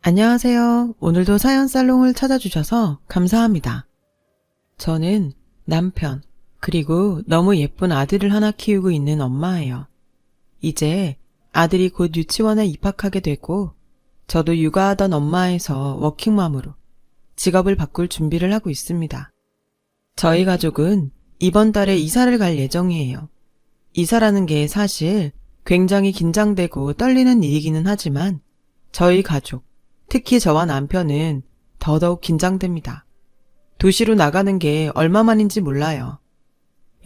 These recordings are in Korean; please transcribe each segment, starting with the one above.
안녕하세요. 오늘도 사연 살롱을 찾아주셔서 감사합니다. 저는 남편, 그리고 너무 예쁜 아들을 하나 키우고 있는 엄마예요. 이제 아들이 곧 유치원에 입학하게 되고, 저도 육아하던 엄마에서 워킹맘으로 직업을 바꿀 준비를 하고 있습니다. 저희 가족은 이번 달에 이사를 갈 예정이에요. 이사라는 게 사실 굉장히 긴장되고 떨리는 일이기는 하지만 저희 가족, 특히 저와 남편은 더더욱 긴장됩니다. 도시로 나가는 게 얼마만인지 몰라요.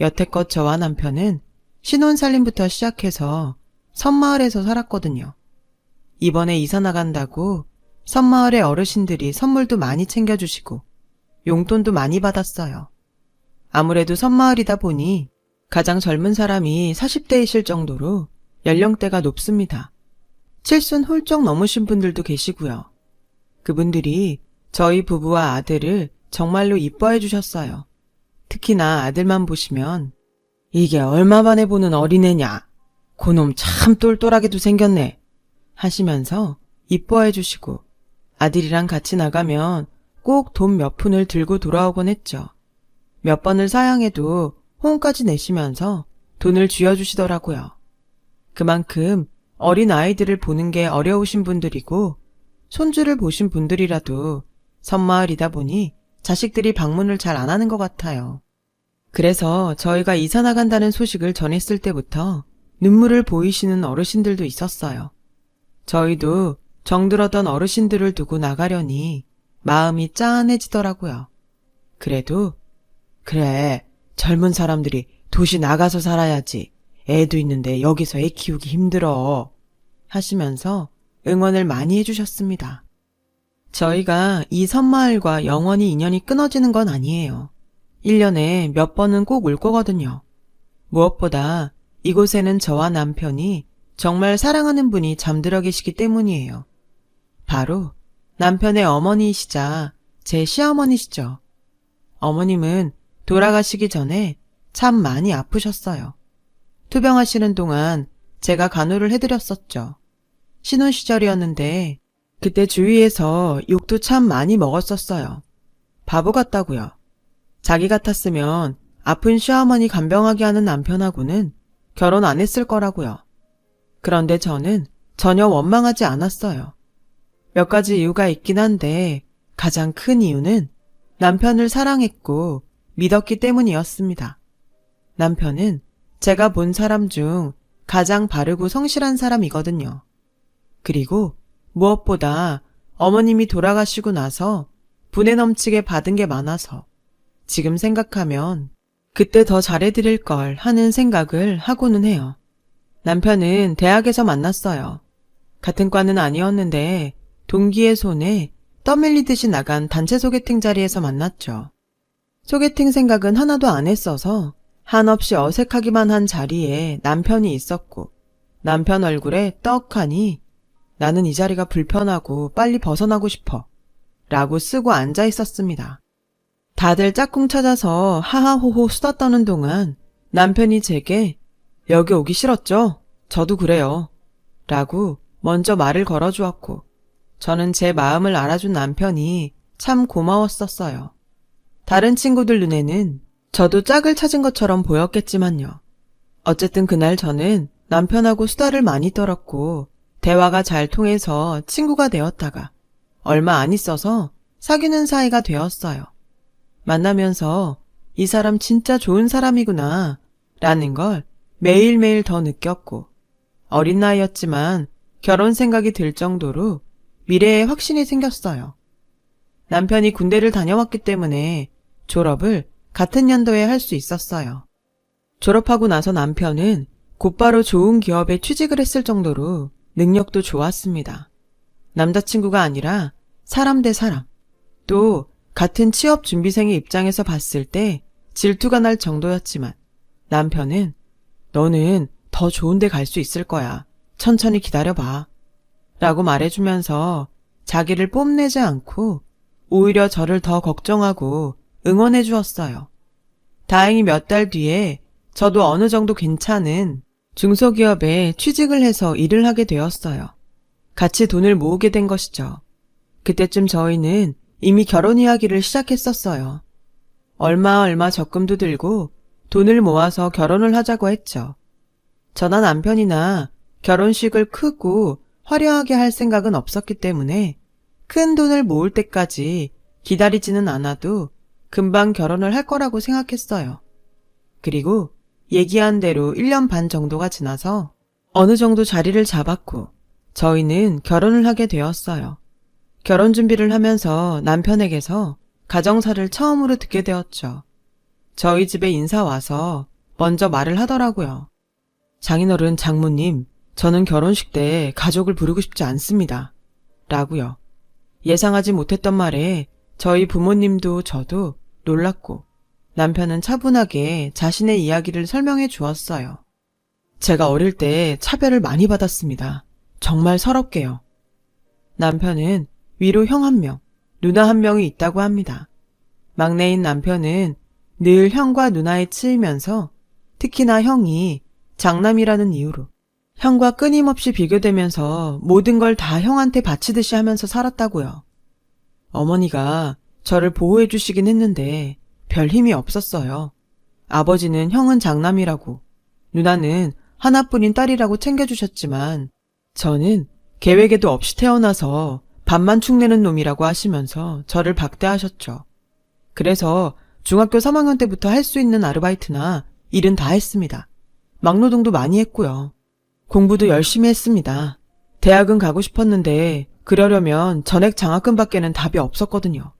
여태껏 저와 남편은 신혼살림부터 시작해서 섬마을에서 살았거든요. 이번에 이사 나간다고 섬마을의 어르신들이 선물도 많이 챙겨주시고 용돈도 많이 받았어요. 아무래도 섬마을이다 보니 가장 젊은 사람이 40대이실 정도로 연령대가 높습니다. 칠순 훌쩍 넘으신 분들도 계시고요. 그분들이 저희 부부와 아들을 정말로 이뻐해 주셨어요. 특히나 아들만 보시면 이게 얼마 만에 보는 어린애냐, 그놈 참 똘똘하게도 생겼네 하시면서 이뻐해 주시고 아들이랑 같이 나가면 꼭 돈 몇 푼을 들고 돌아오곤 했죠. 몇 번을 사양해도 혼까지 내시면서 돈을 쥐어주시더라고요. 그만큼 어린 아이들을 보는 게 어려우신 분들이고 손주를 보신 분들이라도 섬마을이다 보니 자식들이 방문을 잘 안 하는 것 같아요. 그래서 저희가 이사 나간다는 소식을 전했을 때부터 눈물을 보이시는 어르신들도 있었어요. 저희도 정들었던 어르신들을 두고 나가려니 마음이 짠해지더라고요. 그래도 그래, 젊은 사람들이 도시 나가서 살아야지. 애도 있는데 여기서 애 키우기 힘들어 하시면서 응원을 많이 해주셨습니다. 저희가 이 섬마을과 영원히 인연이 끊어지는 건 아니에요. 1년에 몇 번은 꼭 올 거거든요. 무엇보다 이곳에는 저와 남편이 정말 사랑하는 분이 잠들어 계시기 때문이에요. 바로 남편의 어머니이시자 제 시어머니시죠. 어머님은 돌아가시기 전에 참 많이 아프셨어요. 투병하시는 동안 제가 간호를 해드렸었죠. 신혼 시절이었는데 그때 주위에서 욕도 참 많이 먹었었어요. 바보 같다고요. 자기 같았으면 아픈 시어머니 간병하게 하는 남편하고는 결혼 안 했을 거라고요. 그런데 저는 전혀 원망하지 않았어요. 몇 가지 이유가 있긴 한데 가장 큰 이유는 남편을 사랑했고 믿었기 때문이었습니다. 남편은 제가 본 사람 중 가장 바르고 성실한 사람이거든요. 그리고 무엇보다 어머님이 돌아가시고 나서 분에 넘치게 받은 게 많아서 지금 생각하면 그때 더 잘해드릴 걸 하는 생각을 하고는 해요. 남편은 대학에서 만났어요. 같은 과는 아니었는데 동기의 손에 떠밀리듯이 나간 단체 소개팅 자리에서 만났죠. 소개팅 생각은 하나도 안 했어서 한없이 어색하기만 한 자리에 남편이 있었고 남편 얼굴에 떡하니 나는 이 자리가 불편하고 빨리 벗어나고 싶어 라고 쓰고 앉아 있었습니다. 다들 짝꿍 찾아서 하하호호 수다 떠는 동안 남편이 제게 여기 오기 싫었죠? 저도 그래요 라고 먼저 말을 걸어주었고 저는 제 마음을 알아준 남편이 참 고마웠었어요. 다른 친구들 눈에는 저도 짝을 찾은 것처럼 보였겠지만요. 어쨌든 그날 저는 남편하고 수다를 많이 떨었고 대화가 잘 통해서 친구가 되었다가 얼마 안 있어서 사귀는 사이가 되었어요. 만나면서 이 사람 진짜 좋은 사람이구나 라는 걸 매일매일 더 느꼈고 어린 나이였지만 결혼 생각이 들 정도로 미래에 확신이 생겼어요. 남편이 군대를 다녀왔기 때문에 졸업을 같은 연도에 할 수 있었어요. 졸업하고 나서 남편은 곧바로 좋은 기업에 취직을 했을 정도로 능력도 좋았습니다. 남자친구가 아니라 사람 대 사람, 또 같은 취업 준비생의 입장에서 봤을 때 질투가 날 정도였지만 남편은 너는 더 좋은 데 갈 수 있을 거야. 천천히 기다려봐. 라고 말해주면서 자기를 뽐내지 않고 오히려 저를 더 걱정하고 응원해 주었어요. 다행히 몇 달 뒤에 저도 어느 정도 괜찮은 중소기업에 취직을 해서 일을 하게 되었어요. 같이 돈을 모으게 된 것이죠. 그때쯤 저희는 이미 결혼 이야기를 시작했었어요. 얼마 적금도 들고 돈을 모아서 결혼을 하자고 했죠. 저나 남편이나 결혼식을 크고 화려하게 할 생각은 없었기 때문에 큰 돈을 모을 때까지 기다리지는 않아도 금방 결혼을 할 거라고 생각했어요. 그리고 얘기한 대로 1년 반 정도가 지나서 어느 정도 자리를 잡았고 저희는 결혼을 하게 되었어요. 결혼 준비를 하면서 남편에게서 가정사를 처음으로 듣게 되었죠. 저희 집에 인사 와서 먼저 말을 하더라고요. 장인어른 장모님, 저는 결혼식 때 가족을 부르고 싶지 않습니다. 라고요. 예상하지 못했던 말에 저희 부모님도 저도 놀랐고 남편은 차분하게 자신의 이야기를 설명해 주었어요. 제가 어릴 때 차별을 많이 받았습니다. 정말 서럽게요. 남편은 위로 형 1명, 누나 1명이 있다고 합니다. 막내인 남편은 늘 형과 누나에 치이면서 특히나 형이 장남이라는 이유로 형과 끊임없이 비교되면서 모든 걸 다 형한테 바치듯이 하면서 살았다고요. 어머니가 저를 보호해 주시긴 했는데 별 힘이 없었어요. 아버지는 형은 장남이라고, 누나는 하나뿐인 딸이라고 챙겨주셨지만 저는 계획에도 없이 태어나서 밥만 축내는 놈이라고 하시면서 저를 박대하셨죠. 그래서 중학교 3학년 때부터 할 수 있는 아르바이트나 일은 다 했습니다. 막노동도 많이 했고요. 공부도 열심히 했습니다. 대학은 가고 싶었는데 그러려면 전액 장학금밖에는 답이 없었거든요.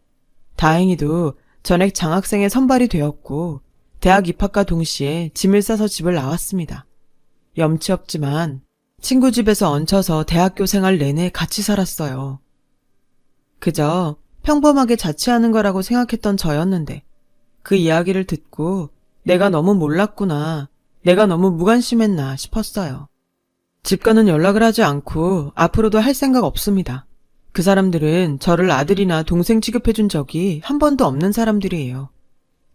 다행히도 전액 장학생에 선발이 되었고 대학 입학과 동시에 짐을 싸서 집을 나왔습니다. 염치 없지만 친구 집에서 얹혀서 대학교 생활 내내 같이 살았어요. 그저 평범하게 자취하는 거라고 생각했던 저였는데 그 이야기를 듣고 내가 너무 몰랐구나, 내가 너무 무관심했나 싶었어요. 집과는 연락을 하지 않고 앞으로도 할 생각 없습니다. 그 사람들은 저를 아들이나 동생 취급해준 적이 한 번도 없는 사람들이에요.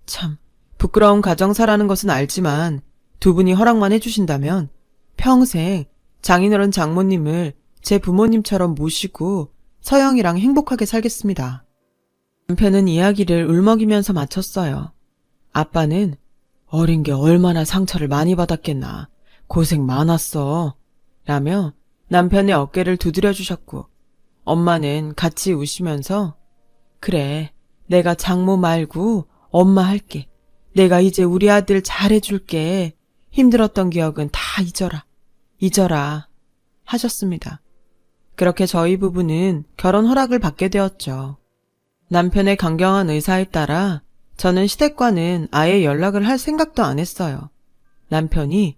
참 부끄러운 가정사라는 것은 알지만 두 분이 허락만 해주신다면 평생 장인어른 장모님을 제 부모님처럼 모시고 서영이랑 행복하게 살겠습니다. 남편은 이야기를 울먹이면서 마쳤어요. 아빠는 어린 게 얼마나 상처를 많이 받았겠나, 고생 많았어 라며 남편의 어깨를 두드려 주셨고 엄마는 같이 우시면서 그래, 내가 장모 말고 엄마 할게. 내가 이제 우리 아들 잘해줄게. 힘들었던 기억은 다 잊어라 하셨습니다. 그렇게 저희 부부는 결혼 허락을 받게 되었죠. 남편의 강경한 의사에 따라 저는 시댁과는 아예 연락을 할 생각도 안 했어요. 남편이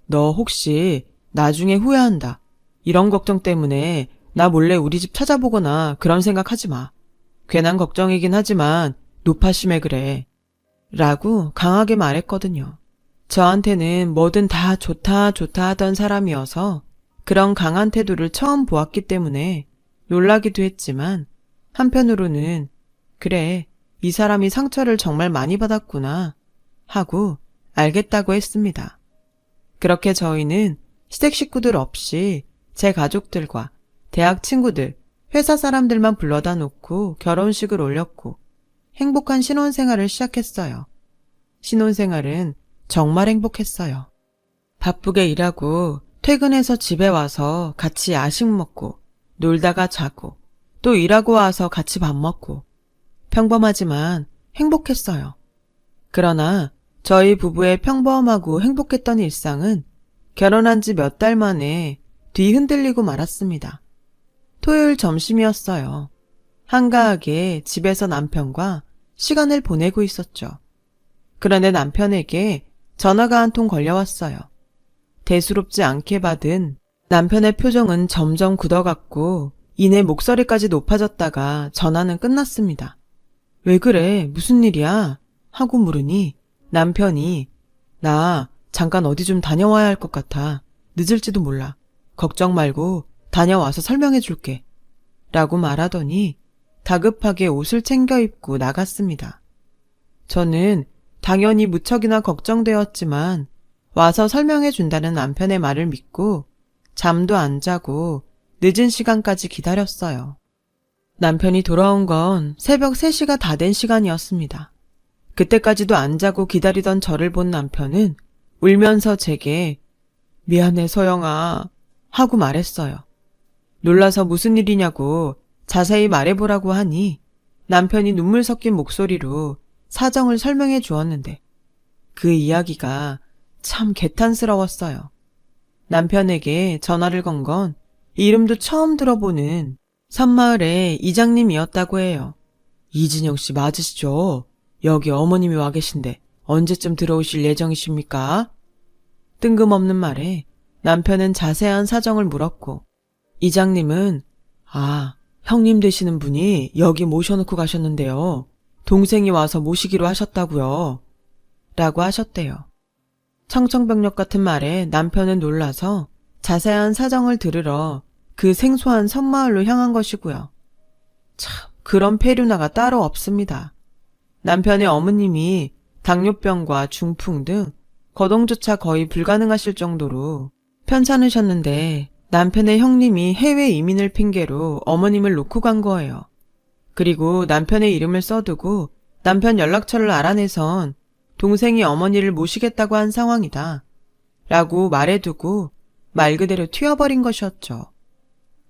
너 혹시 나중에 후회한다, 이런 걱정 때문에 나 몰래 우리 집 찾아보거나 그런 생각하지 마. 괜한 걱정이긴 하지만 노파심에 그래 라고 강하게 말했거든요. 저한테는 뭐든 다 좋다 하던 사람이어서 그런 강한 태도를 처음 보았기 때문에 놀라기도 했지만 한편으로는 그래, 이 사람이 상처를 정말 많이 받았구나 하고 알겠다고 했습니다. 그렇게 저희는 시댁 식구들 없이 제 가족들과 대학 친구들, 회사 사람들만 불러다 놓고 결혼식을 올렸고 행복한 신혼생활을 시작했어요. 신혼생활은 정말 행복했어요. 바쁘게 일하고 퇴근해서 집에 와서 같이 야식 먹고 놀다가 자고 또 일하고 와서 같이 밥 먹고 평범하지만 행복했어요. 그러나 저희 부부의 평범하고 행복했던 일상은 결혼한 지 몇 달 만에 뒤 흔들리고 말았습니다. 토요일 점심이었어요. 한가하게 집에서 남편과 시간을 보내고 있었죠. 그런데 남편에게 전화가 한 통 걸려왔어요. 대수롭지 않게 받은 남편의 표정은 점점 굳어갔고 이내 목소리까지 높아졌다가 전화는 끝났습니다. 왜 그래? 무슨 일이야? 하고 물으니 남편이 나 잠깐 어디 좀 다녀와야 할 것 같아. 늦을지도 몰라. 걱정 말고 다녀와서 설명해 줄게. 라고 말하더니 다급하게 옷을 챙겨 입고 나갔습니다. 저는 당연히 무척이나 걱정되었지만 와서 설명해 준다는 남편의 말을 믿고 잠도 안 자고 늦은 시간까지 기다렸어요. 남편이 돌아온 건 새벽 3시가 다 된 시간이었습니다. 그때까지도 안 자고 기다리던 저를 본 남편은 울면서 제게 미안해 소영아 하고 말했어요. 놀라서 무슨 일이냐고 자세히 말해보라고 하니 남편이 눈물 섞인 목소리로 사정을 설명해 주었는데 그 이야기가 참 개탄스러웠어요. 남편에게 전화를 건 건 이름도 처음 들어보는 섬마을의 이장님이었다고 해요. 이진영 씨 맞으시죠? 여기 어머님이 와 계신데 언제쯤 들어오실 예정이십니까? 뜬금없는 말에 남편은 자세한 사정을 물었고 이장님은 형님 되시는 분이 여기 모셔놓고 가셨는데요. 동생이 와서 모시기로 하셨다고요. 라고 하셨대요. 청천벽력 같은 말에 남편은 놀라서 자세한 사정을 들으러 그 생소한 섬마을로 향한 것이고요. 참, 그런 페류나가 따로 없습니다. 남편의 어머님이 당뇨병과 중풍 등 거동조차 거의 불가능하실 정도로 편찮으셨는데 남편의 형님이 해외 이민을 핑계로 어머님을 놓고 간 거예요. 그리고 남편의 이름을 써두고 남편 연락처를 알아내선 동생이 어머니를 모시겠다고 한 상황이다. 라고 말해두고 말 그대로 튀어버린 것이었죠.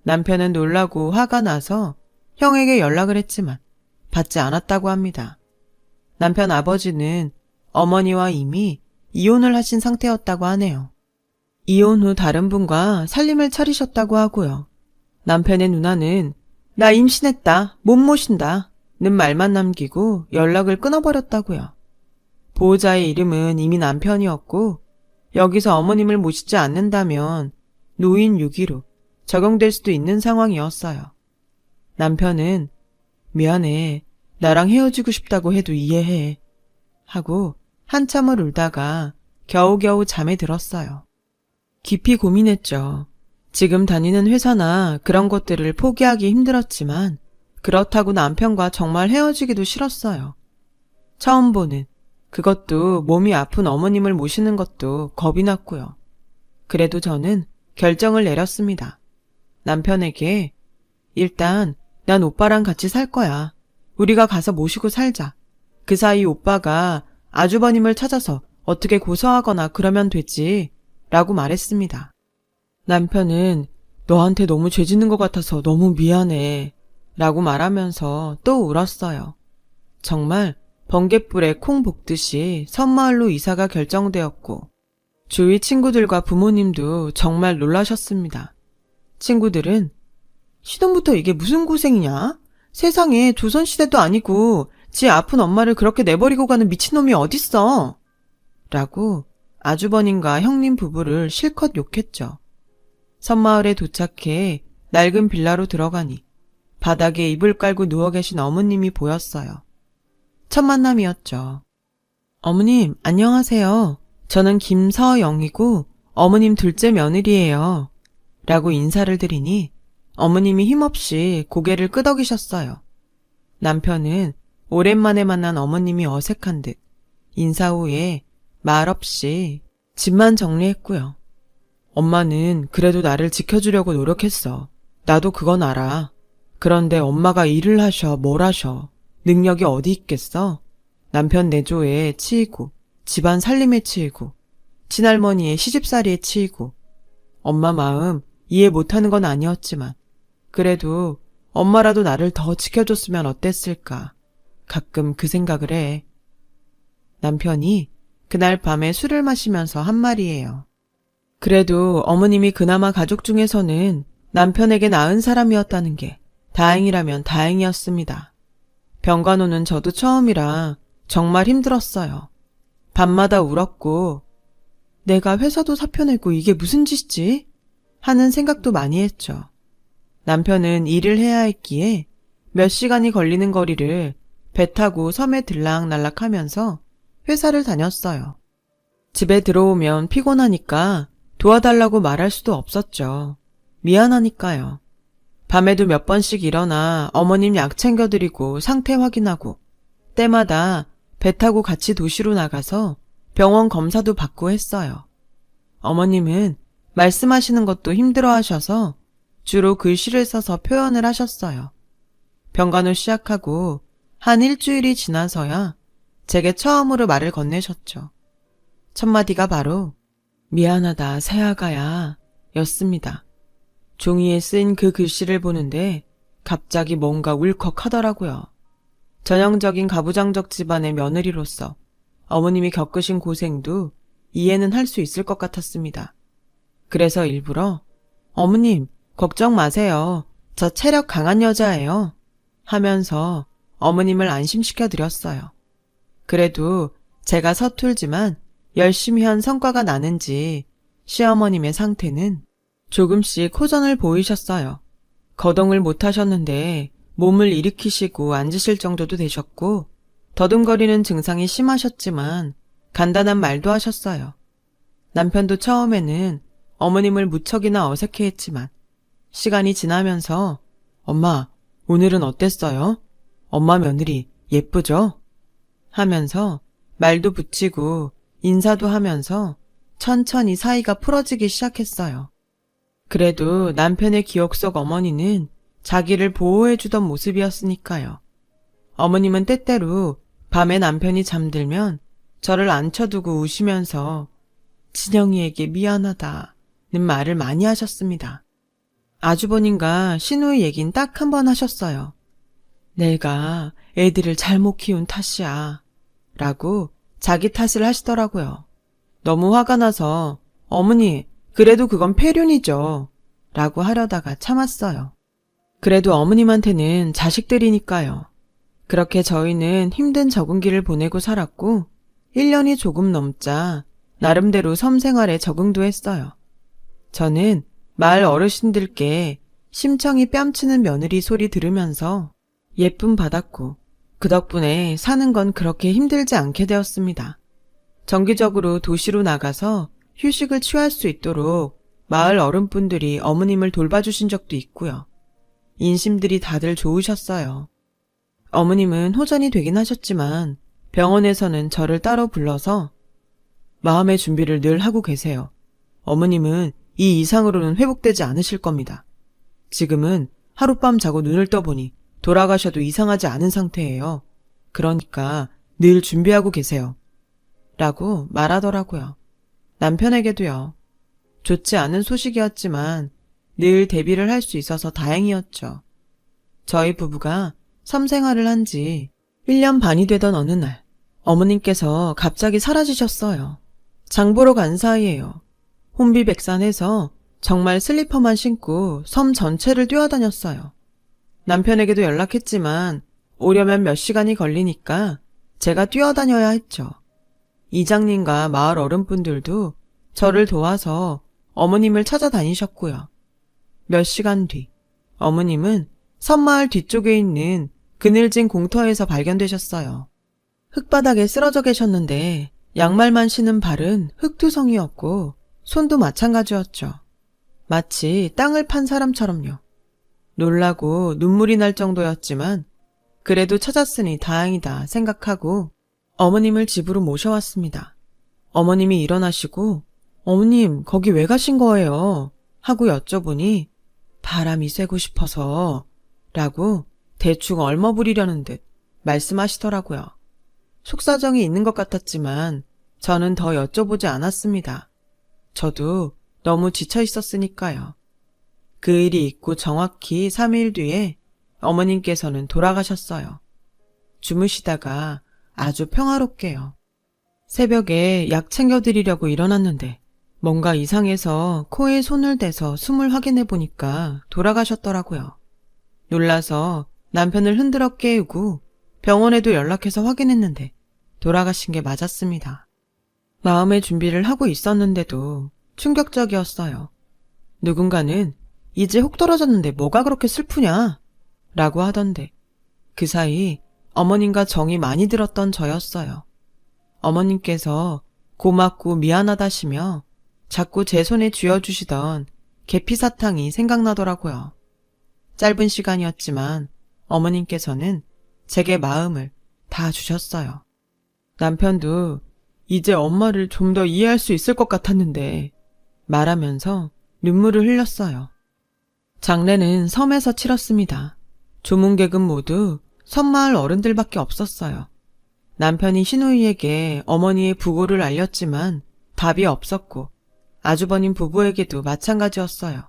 남편은 놀라고 화가 나서 형에게 연락을 했지만 받지 않았다고 합니다. 남편 아버지는 어머니와 이미 이혼을 하신 상태였다고 하네요. 이혼 후 다른 분과 살림을 차리셨다고 하고요. 남편의 누나는 나 임신했다, 못 모신다 는 말만 남기고 연락을 끊어버렸다고요. 보호자의 이름은 이미 남편이었고 여기서 어머님을 모시지 않는다면 노인 6.15 적용될 수도 있는 상황이었어요. 남편은 미안해, 나랑 헤어지고 싶다고 해도 이해해 하고 한참을 울다가 겨우겨우 잠에 들었어요. 깊이 고민했죠. 지금 다니는 회사나 그런 것들을 포기하기 힘들었지만 그렇다고 남편과 정말 헤어지기도 싫었어요. 처음 보는 그것도 몸이 아픈 어머님을 모시는 것도 겁이 났고요. 그래도 저는 결정을 내렸습니다. 남편에게 일단 난 오빠랑 같이 살 거야. 우리가 가서 모시고 살자. 그 사이 오빠가 아주버님을 찾아서 어떻게 고소하거나 그러면 되지 라고 말했습니다. 남편은 너한테 너무 죄 짓는 것 같아서 너무 미안해 라고 말하면서 또 울었어요. 정말 번갯불에 콩 볶듯이 섬마을로 이사가 결정되었고 주위 친구들과 부모님도 정말 놀라셨습니다. 친구들은 시동부터 이게 무슨 고생이냐? 세상에 조선시대도 아니고 지 아픈 엄마를 그렇게 내버리고 가는 미친놈이 어딨어? 라고 아주버님과 형님 부부를 실컷 욕했죠. 섬마을에 도착해 낡은 빌라로 들어가니 바닥에 이불 깔고 누워 계신 어머님이 보였어요. 첫 만남이었죠. 어머님, 안녕하세요. 저는 김서영이고 어머님 둘째 며느리예요. 라고 인사를 드리니 어머님이 힘없이 고개를 끄덕이셨어요. 남편은 오랜만에 만난 어머님이 어색한 듯 인사 후에 말없이 집만 정리했고요. 엄마는 그래도 나를 지켜주려고 노력했어. 나도 그건 알아. 그런데 엄마가 일을 하셔, 뭘 하셔. 능력이 어디 있겠어? 남편 내조에 치이고 집안 살림에 치이고 친할머니의 시집살이에 치이고 엄마 마음 이해 못하는 건 아니었지만 그래도 엄마라도 나를 더 지켜줬으면 어땠을까. 가끔 그 생각을 해. 남편이 그날 밤에 술을 마시면서 한 말이에요. 그래도 어머님이 그나마 가족 중에서는 남편에게 나은 사람이었다는 게 다행이라면 다행이었습니다. 병간호는 저도 처음이라 정말 힘들었어요. 밤마다 울었고 내가 회사도 사표 내고 이게 무슨 짓이지? 하는 생각도 많이 했죠. 남편은 일을 해야 했기에 몇 시간이 걸리는 거리를 배 타고 섬에 들락날락하면서 회사를 다녔어요. 집에 들어오면 피곤하니까 도와달라고 말할 수도 없었죠. 미안하니까요. 밤에도 몇 번씩 일어나 어머님 약 챙겨드리고 상태 확인하고 때마다 배 타고 같이 도시로 나가서 병원 검사도 받고 했어요. 어머님은 말씀하시는 것도 힘들어하셔서 주로 글씨를 써서 표현을 하셨어요. 병간호 시작하고 한 일주일이 지나서야 제게 처음으로 말을 건네셨죠. 첫 마디가 바로 미안하다 새아가야 였습니다. 종이에 쓴 그 글씨를 보는데 갑자기 뭔가 울컥하더라고요. 전형적인 가부장적 집안의 며느리로서 어머님이 겪으신 고생도 이해는 할 수 있을 것 같았습니다. 그래서 일부러 어머님 걱정 마세요. 저 체력 강한 여자예요. 하면서 어머님을 안심시켜 드렸어요. 그래도 제가 서툴지만 열심히 한 성과가 나는지 시어머님의 상태는 조금씩 호전을 보이셨어요. 거동을 못 하셨는데 몸을 일으키시고 앉으실 정도도 되셨고 더듬거리는 증상이 심하셨지만 간단한 말도 하셨어요. 남편도 처음에는 어머님을 무척이나 어색해했지만 시간이 지나면서 엄마 오늘은 어땠어요? 엄마 며느리 예쁘죠? 하면서 말도 붙이고 인사도 하면서 천천히 사이가 풀어지기 시작했어요. 그래도 남편의 기억 속 어머니는 자기를 보호해주던 모습이었으니까요. 어머님은 때때로 밤에 남편이 잠들면 저를 앉혀두고 우시면서 진영이에게 미안하다는 말을 많이 하셨습니다. 아주버님과 시누이 얘긴 딱 한 번 하셨어요. 내가 애들을 잘못 키운 탓이야 라고 자기 탓을 하시더라고요. 너무 화가 나서 어머니 그래도 그건 폐륜이죠 라고 하려다가 참았어요. 그래도 어머님한테는 자식들이니까요. 그렇게 저희는 힘든 적응기를 보내고 살았고 1년이 조금 넘자 나름대로 섬 생활에 적응도 했어요. 저는 마을 어르신들께 심청이 뺨치는 며느리 소리 들으면서 예쁨 받았고 그 덕분에 사는 건 그렇게 힘들지 않게 되었습니다. 정기적으로 도시로 나가서 휴식을 취할 수 있도록 마을 어른분들이 어머님을 돌봐주신 적도 있고요. 인심들이 다들 좋으셨어요. 어머님은 호전이 되긴 하셨지만 병원에서는 저를 따로 불러서 마음의 준비를 늘 하고 계세요. 어머님은 이 이상으로는 회복되지 않으실 겁니다. 지금은 하룻밤 자고 눈을 떠보니 돌아가셔도 이상하지 않은 상태예요. 그러니까 늘 준비하고 계세요. 라고 말하더라고요. 남편에게도요. 좋지 않은 소식이었지만 늘 대비를 할 수 있어서 다행이었죠. 저희 부부가 섬생활을 한 지 1년 반이 되던 어느 날 어머님께서 갑자기 사라지셨어요. 장보러 간 사이에요. 혼비백산해서 정말 슬리퍼만 신고 섬 전체를 뛰어다녔어요. 남편에게도 연락했지만 오려면 몇 시간이 걸리니까 제가 뛰어다녀야 했죠. 이장님과 마을 어른분들도 저를 도와서 어머님을 찾아다니셨고요. 몇 시간 뒤 어머님은 섬마을 뒤쪽에 있는 그늘진 공터에서 발견되셨어요. 흙바닥에 쓰러져 계셨는데 양말만 신은 발은 흙투성이었고 손도 마찬가지였죠. 마치 땅을 판 사람처럼요. 놀라고 눈물이 날 정도였지만 그래도 찾았으니 다행이다 생각하고 어머님을 집으로 모셔왔습니다. 어머님이 일어나시고 어머님 거기 왜 가신 거예요? 하고 여쭤보니 바람이 쐬고 싶어서 라고 대충 얼머부리려는 듯 말씀하시더라고요. 속사정이 있는 것 같았지만 저는 더 여쭤보지 않았습니다. 저도 너무 지쳐 있었으니까요. 그 일이 있고 정확히 3일 뒤에 어머님께서는 돌아가셨어요. 주무시다가 아주 평화롭게요. 새벽에 약 챙겨드리려고 일어났는데 뭔가 이상해서 코에 손을 대서 숨을 확인해 보니까 돌아가셨더라고요. 놀라서 남편을 흔들어 깨우고 병원에도 연락해서 확인했는데 돌아가신 게 맞았습니다. 마음의 준비를 하고 있었는데도 충격적이었어요. 누군가는 이제 혹 떨어졌는데 뭐가 그렇게 슬프냐? 라고 하던데 그 사이 어머님과 정이 많이 들었던 저였어요. 어머님께서 고맙고 미안하다시며 자꾸 제 손에 쥐어주시던 계피사탕이 생각나더라고요. 짧은 시간이었지만 어머님께서는 제게 마음을 다 주셨어요. 남편도 이제 엄마를 좀 더 이해할 수 있을 것 같았는데 말하면서 눈물을 흘렸어요. 장례는 섬에서 치렀습니다. 조문객은 모두 섬마을 어른들밖에 없었어요. 남편이 시누이에게 어머니의 부고를 알렸지만 답이 없었고 아주버님 부부에게도 마찬가지였어요.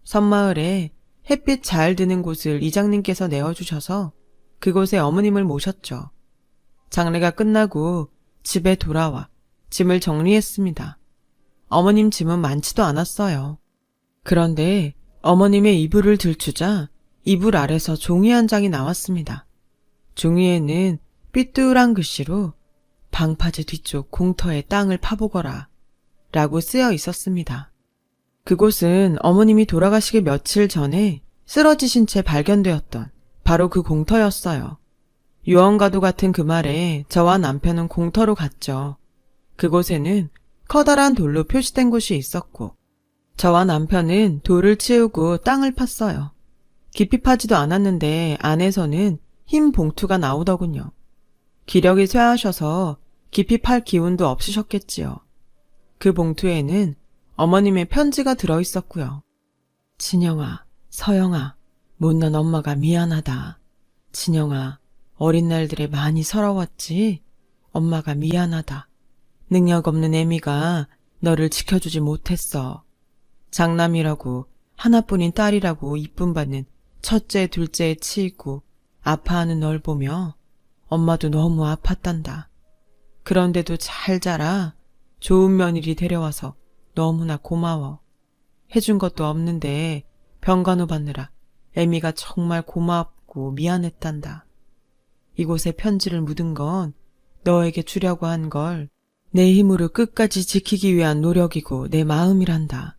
섬마을에 햇빛 잘 드는 곳을 이장님께서 내어주셔서 그곳에 어머님을 모셨죠. 장례가 끝나고 집에 돌아와 짐을 정리했습니다. 어머님 짐은 많지도 않았어요. 그런데 어머님의 이불을 들추자 이불 아래서 종이 한 장이 나왔습니다. 종이에는 삐뚤한 글씨로 방파제 뒤쪽 공터에 땅을 파보거라 라고 쓰여 있었습니다. 그곳은 어머님이 돌아가시기 며칠 전에 쓰러지신 채 발견되었던 바로 그 공터였어요. 유언가도 같은 그 말에 저와 남편은 공터로 갔죠. 그곳에는 커다란 돌로 표시된 곳이 있었고 저와 남편은 돌을 치우고 땅을 팠어요. 깊이 파지도 않았는데 안에서는 흰 봉투가 나오더군요. 기력이 쇠하셔서 깊이 팔 기운도 없으셨겠지요. 그 봉투에는 어머님의 편지가 들어있었고요. 진영아, 서영아, 못난 엄마가 미안하다. 진영아, 어린 날들에 많이 서러웠지? 엄마가 미안하다. 능력 없는 애미가 너를 지켜주지 못했어. 장남이라고 하나뿐인 딸이라고 이쁨 받는 첫째, 둘째에 치이고 아파하는 널 보며 엄마도 너무 아팠단다. 그런데도 잘 자라. 좋은 며느리 데려와서 너무나 고마워. 해준 것도 없는데 병간호 받느라 애미가 정말 고맙고 미안했단다. 이곳에 편지를 묻은 건 너에게 주려고 한 걸 내 힘으로 끝까지 지키기 위한 노력이고 내 마음이란다.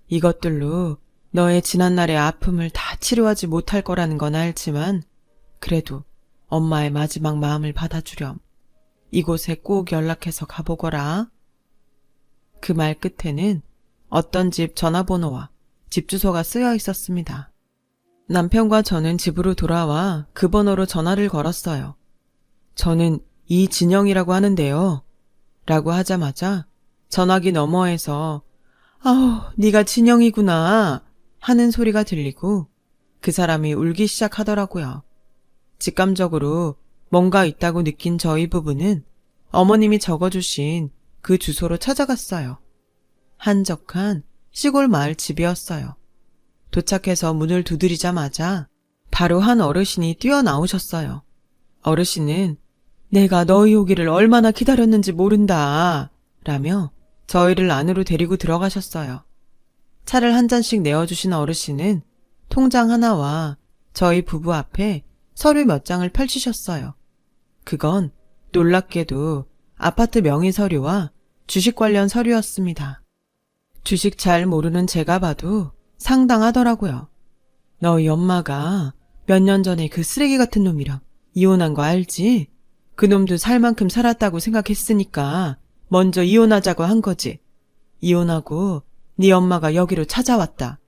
이것들로 너의 지난날의 아픔을 다 치료하지 못할 거라는 건 알지만 그래도 엄마의 마지막 마음을 받아주렴. 이곳에 꼭 연락해서 가보거라. 그 말 끝에는 어떤 집 전화번호와 집 주소가 쓰여 있었습니다. 남편과 저는 집으로 돌아와 그 번호로 전화를 걸었어요. 저는 이진영이라고 하는데요. 라고 하자마자 전화기 너머에서 아우, 네가 진영이구나 하는 소리가 들리고 그 사람이 울기 시작하더라고요. 직감적으로 뭔가 있다고 느낀 저희 부부는 어머님이 적어주신 그 주소로 찾아갔어요. 한적한 시골 마을 집이었어요. 도착해서 문을 두드리자마자 바로 한 어르신이 뛰어나오셨어요. 어르신은 내가 너희 오기를 얼마나 기다렸는지 모른다 라며 저희를 안으로 데리고 들어가셨어요. 차를 한 잔씩 내어주신 어르신은 통장 하나와 저희 부부 앞에 서류 몇 장을 펼치셨어요. 그건 놀랍게도 아파트 명의 서류와 주식 관련 서류였습니다. 주식 잘 모르는 제가 봐도 상당하더라고요. 너희 엄마가 몇 년 전에 그 쓰레기 같은 놈이랑 이혼한 거 알지? 그 놈도 살 만큼 살았다고 생각했으니까 먼저 이혼하자고 한 거지. 이혼하고 네 엄마가 여기로 찾아왔다.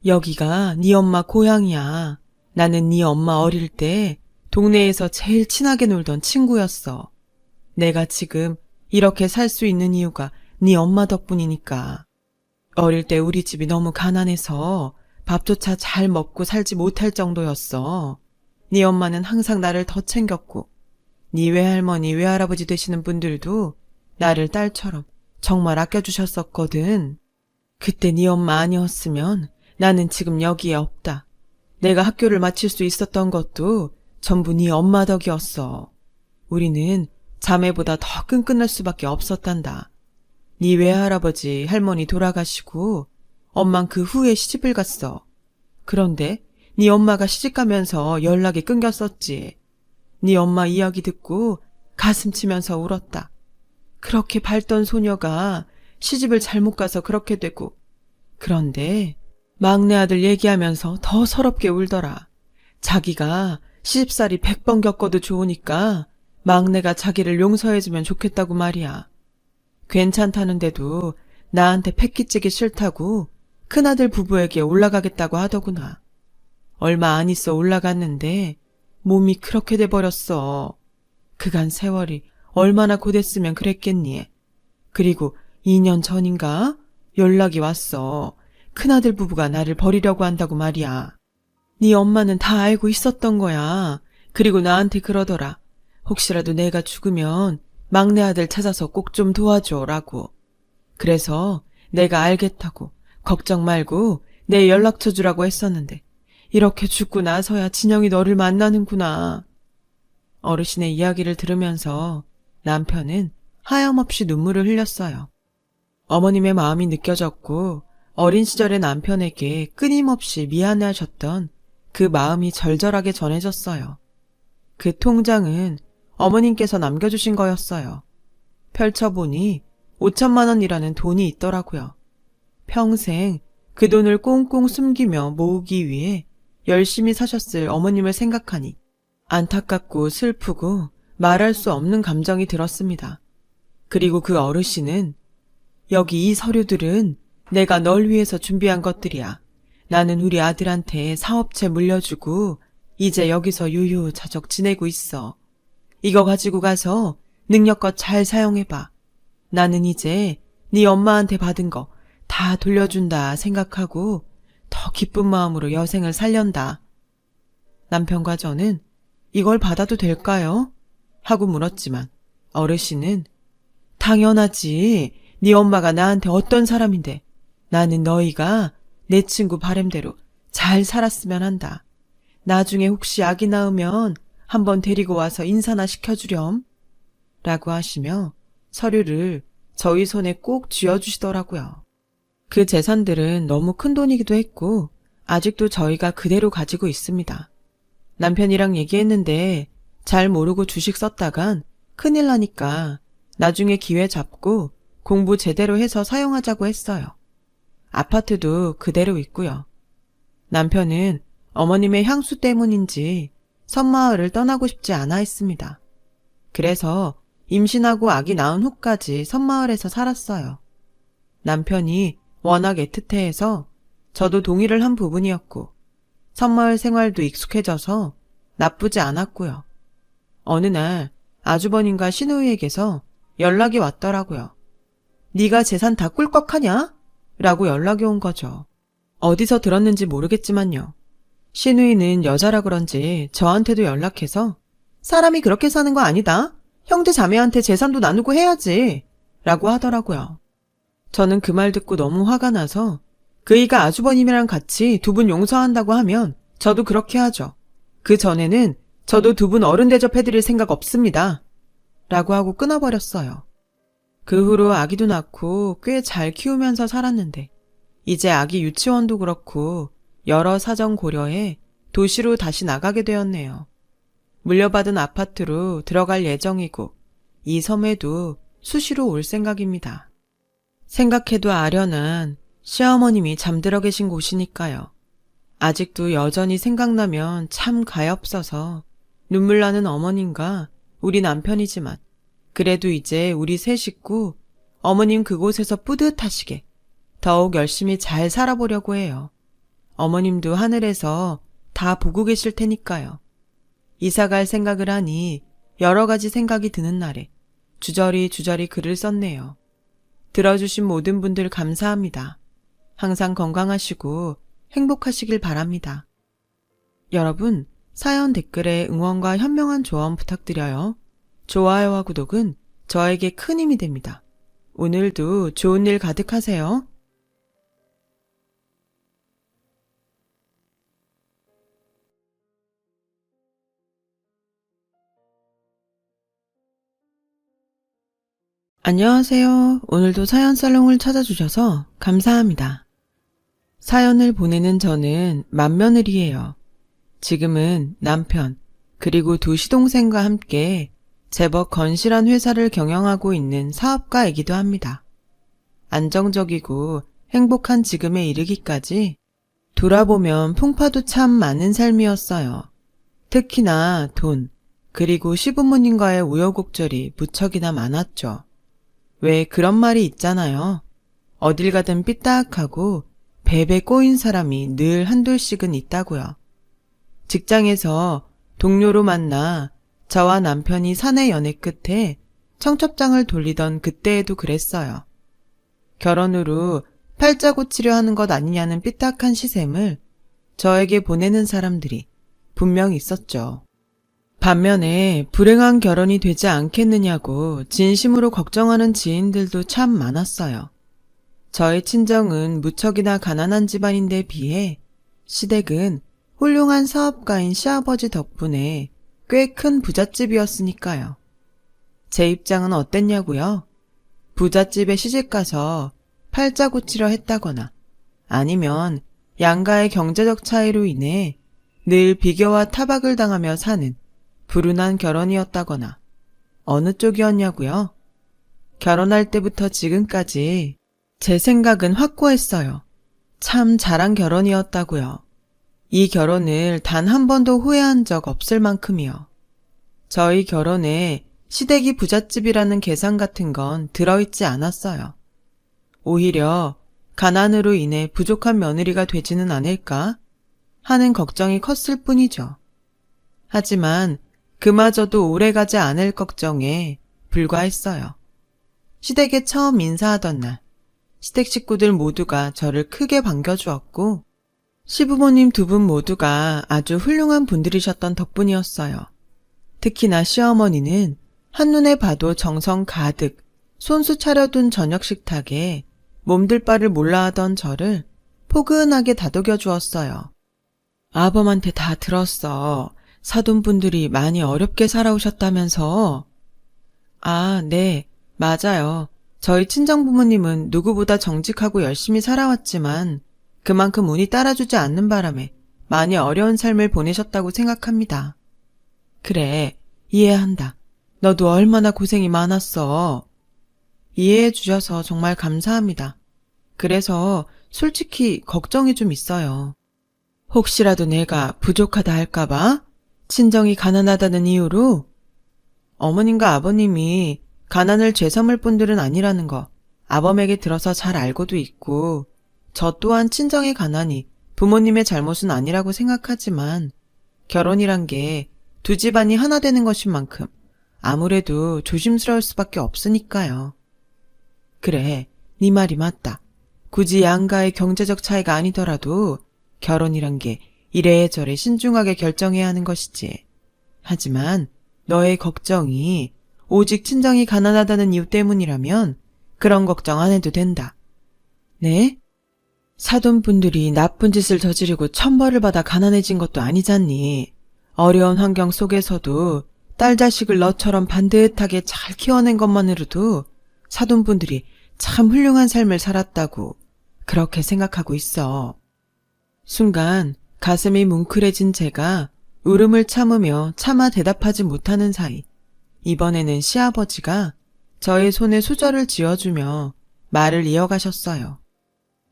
여기가 네 엄마 고향이야. 나는 네 엄마 어릴 때 동네에서 제일 친하게 놀던 친구였어. 내가 지금 이렇게 살 수 있는 이유가 네 엄마 덕분이니까. 어릴 때 우리 집이 너무 가난해서 밥조차 잘 먹고 살지 못할 정도였어. 네 엄마는 항상 나를 더 챙겼고 네 외할머니, 외할아버지 되시는 분들도 나를 딸처럼 정말 아껴주셨었거든. 그때 네 엄마 아니었으면 나는 지금 여기에 없다. 내가 학교를 마칠 수 있었던 것도 전부 네 엄마 덕이었어. 우리는 자매보다 더 끈끈할 수밖에 없었단다. 네 외할아버지, 할머니 돌아가시고 엄만 그 후에 시집을 갔어. 그런데 네 엄마가 시집가면서 연락이 끊겼었지. 네 엄마 이야기 듣고 가슴 치면서 울었다. 그렇게 밝던 소녀가 시집을 잘못 가서 그렇게 되고 그런데 막내 아들 얘기하면서 더 서럽게 울더라. 자기가 시집살이 100번 겪어도 좋으니까 막내가 자기를 용서해주면 좋겠다고 말이야. 괜찮다는데도 나한테 패기찌기 싫다고 큰아들 부부에게 올라가겠다고 하더구나. 얼마 안 있어 올라갔는데 몸이 그렇게 돼버렸어. 그간 세월이 얼마나 고됐으면 그랬겠니. 그리고 2년 전인가 연락이 왔어. 큰아들 부부가 나를 버리려고 한다고 말이야. 네 엄마는 다 알고 있었던 거야. 그리고 나한테 그러더라. 혹시라도 내가 죽으면 막내 아들 찾아서 꼭 좀 도와줘라고. 그래서 내가 알겠다고 걱정 말고 내 연락처 주라고 했었는데 이렇게 죽고 나서야 진영이 너를 만나는구나. 어르신의 이야기를 들으면서 남편은 하염없이 눈물을 흘렸어요. 어머님의 마음이 느껴졌고 어린 시절의 남편에게 끊임없이 미안해하셨던 그 마음이 절절하게 전해졌어요. 그 통장은 어머님께서 남겨주신 거였어요. 펼쳐보니 5천만 원이라는 돈이 있더라고요. 평생 그 돈을 꽁꽁 숨기며 모으기 위해 열심히 사셨을 어머님을 생각하니 안타깝고 슬프고 말할 수 없는 감정이 들었습니다. 그리고 그 어르신은 여기 이 서류들은 내가 널 위해서 준비한 것들이야. 나는 우리 아들한테 사업체 물려주고 이제 여기서 유유자적 지내고 있어. 이거 가지고 가서 능력껏 잘 사용해봐. 나는 이제 네 엄마한테 받은 거 다 돌려준다 생각하고 더 기쁜 마음으로 여생을 살련다. 남편과 저는 이걸 받아도 될까요? 하고 물었지만 어르신은 당연하지. 네 엄마가 나한테 어떤 사람인데 나는 너희가 내 친구 바램대로 잘 살았으면 한다. 나중에 혹시 아기 낳으면 한번 데리고 와서 인사나 시켜주렴. 라고 하시며 서류를 저희 손에 꼭 쥐어주시더라고요. 그 재산들은 너무 큰 돈이기도 했고 아직도 저희가 그대로 가지고 있습니다. 남편이랑 얘기했는데 잘 모르고 주식 썼다간 큰일 나니까 나중에 기회 잡고 공부 제대로 해서 사용하자고 했어요. 아파트도 그대로 있고요. 남편은 어머님의 향수 때문인지 섬마을을 떠나고 싶지 않아 했습니다. 그래서 임신하고 아기 낳은 후까지 섬마을에서 살았어요. 남편이 워낙 애틋해해서 저도 동의를 한 부분이었고 섬마을 생활도 익숙해져서 나쁘지 않았고요. 어느 날 아주버님과 시누이에게서 연락이 왔더라고요. 네가 재산 다 꿀꺽하냐? 라고 연락이 온 거죠. 어디서 들었는지 모르겠지만요. 시누이는 여자라 그런지 저한테도 연락해서 사람이 그렇게 사는 거 아니다. 형제 자매한테 재산도 나누고 해야지. 라고 하더라고요. 저는 그 말 듣고 너무 화가 나서 그이가 아주버님이랑 같이 두 분 용서한다고 하면 저도 그렇게 하죠. 그 전에는 저도 두 분 어른 대접해드릴 생각 없습니다. 라고 하고 끊어버렸어요. 그 후로 아기도 낳고 꽤 잘 키우면서 살았는데 이제 아기 유치원도 그렇고 여러 사정 고려해 도시로 다시 나가게 되었네요. 물려받은 아파트로 들어갈 예정이고 이 섬에도 수시로 올 생각입니다. 생각해도 아련한 시어머님이 잠들어 계신 곳이니까요. 아직도 여전히 생각나면 참 가엾어서 눈물 나는 어머님과 우리 남편이지만 그래도 이제 우리 세 식구 어머님 그곳에서 뿌듯하시게 더욱 열심히 잘 살아보려고 해요. 어머님도 하늘에서 다 보고 계실 테니까요. 이사갈 생각을 하니 여러 가지 생각이 드는 날에 주저리 글을 썼네요. 들어주신 모든 분들 감사합니다. 항상 건강하시고 행복하시길 바랍니다. 여러분, 사연 댓글에 응원과 현명한 조언 부탁드려요. 좋아요와 구독은 저에게 큰 힘이 됩니다. 오늘도 좋은 일 가득하세요. 안녕하세요. 오늘도 사연살롱을 찾아주셔서 감사합니다. 사연을 보내는 저는 맏며느리예요. 지금은 남편, 그리고 두 시동생과 함께 제법 건실한 회사를 경영하고 있는 사업가이기도 합니다. 안정적이고 행복한 지금에 이르기까지 돌아보면 풍파도 참 많은 삶이었어요. 특히나 돈, 그리고 시부모님과의 우여곡절이 무척이나 많았죠. 왜 그런 말이 있잖아요. 어딜 가든 삐딱하고 베베 꼬인 사람이 늘 한둘씩은 있다고요. 직장에서 동료로 만나 저와 남편이 사내 연애 끝에 청첩장을 돌리던 그때에도 그랬어요. 결혼 후로 팔자 고치려 하는 것 아니냐는 삐딱한 시샘을 저에게 보내는 사람들이 분명 있었죠. 반면에 불행한 결혼이 되지 않겠느냐고 진심으로 걱정하는 지인들도 참 많았어요. 저의 친정은 무척이나 가난한 집안인데 비해 시댁은 훌륭한 사업가인 시아버지 덕분에 꽤 큰 부잣집이었으니까요. 제 입장은 어땠냐고요? 부잣집에 시집가서 팔자 고치려 했다거나 아니면 양가의 경제적 차이로 인해 늘 비교와 타박을 당하며 사는 불운한 결혼이었다거나 어느 쪽이었냐고요? 결혼할 때부터 지금까지 제 생각은 확고했어요. 참 잘한 결혼이었다고요. 이 결혼을 단 한 번도 후회한 적 없을 만큼이요. 저희 결혼에 시댁이 부잣집이라는 계산 같은 건 들어있지 않았어요. 오히려 가난으로 인해 부족한 며느리가 되지는 않을까 하는 걱정이 컸을 뿐이죠. 하지만 그마저도 오래가지 않을 걱정에 불과했어요. 시댁에 처음 인사하던 날, 시댁 식구들 모두가 저를 크게 반겨주었고 시부모님 두 분 모두가 아주 훌륭한 분들이셨던 덕분이었어요. 특히나 시어머니는 한눈에 봐도 정성 가득 손수 차려둔 저녁 식탁에 몸둘 바를 몰라 하던 저를 포근하게 다독여 주었어요. 아범한테 다 들었어. 사돈분들이 많이 어렵게 살아오셨다면서. 아, 네, 맞아요. 저희 친정부모님은 누구보다 정직하고 열심히 살아왔지만 그만큼 운이 따라주지 않는 바람에 많이 어려운 삶을 보내셨다고 생각합니다. 그래, 이해한다. 너도 얼마나 고생이 많았어. 이해해 주셔서 정말 감사합니다. 그래서 솔직히 걱정이 좀 있어요. 혹시라도 내가 부족하다 할까봐? 친정이 가난하다는 이유로? 어머님과 아버님이 가난을 죄삼을 분들은 아니라는 거 아범에게 들어서 잘 알고도 있고 저 또한 친정의 가난이 부모님의 잘못은 아니라고 생각하지만 결혼이란 게 두 집안이 하나 되는 것인 만큼 아무래도 조심스러울 수밖에 없으니까요. 그래, 네 말이 맞다. 굳이 양가의 경제적 차이가 아니더라도 결혼이란 게 이래저래 신중하게 결정해야 하는 것이지. 하지만 너의 걱정이 오직 친정이 가난하다는 이유 때문이라면 그런 걱정 안 해도 된다. 네? 사돈분들이 나쁜 짓을 저지르고 천벌을 받아 가난해진 것도 아니잖니. 어려운 환경 속에서도 딸 자식을 너처럼 반듯하게 잘 키워낸 것만으로도 사돈분들이 참 훌륭한 삶을 살았다고 그렇게 생각하고 있어. 순간 가슴이 뭉클해진 제가 울음을 참으며 차마 대답하지 못하는 사이 이번에는 시아버지가 저의 손에 수저를 쥐어주며 말을 이어가셨어요.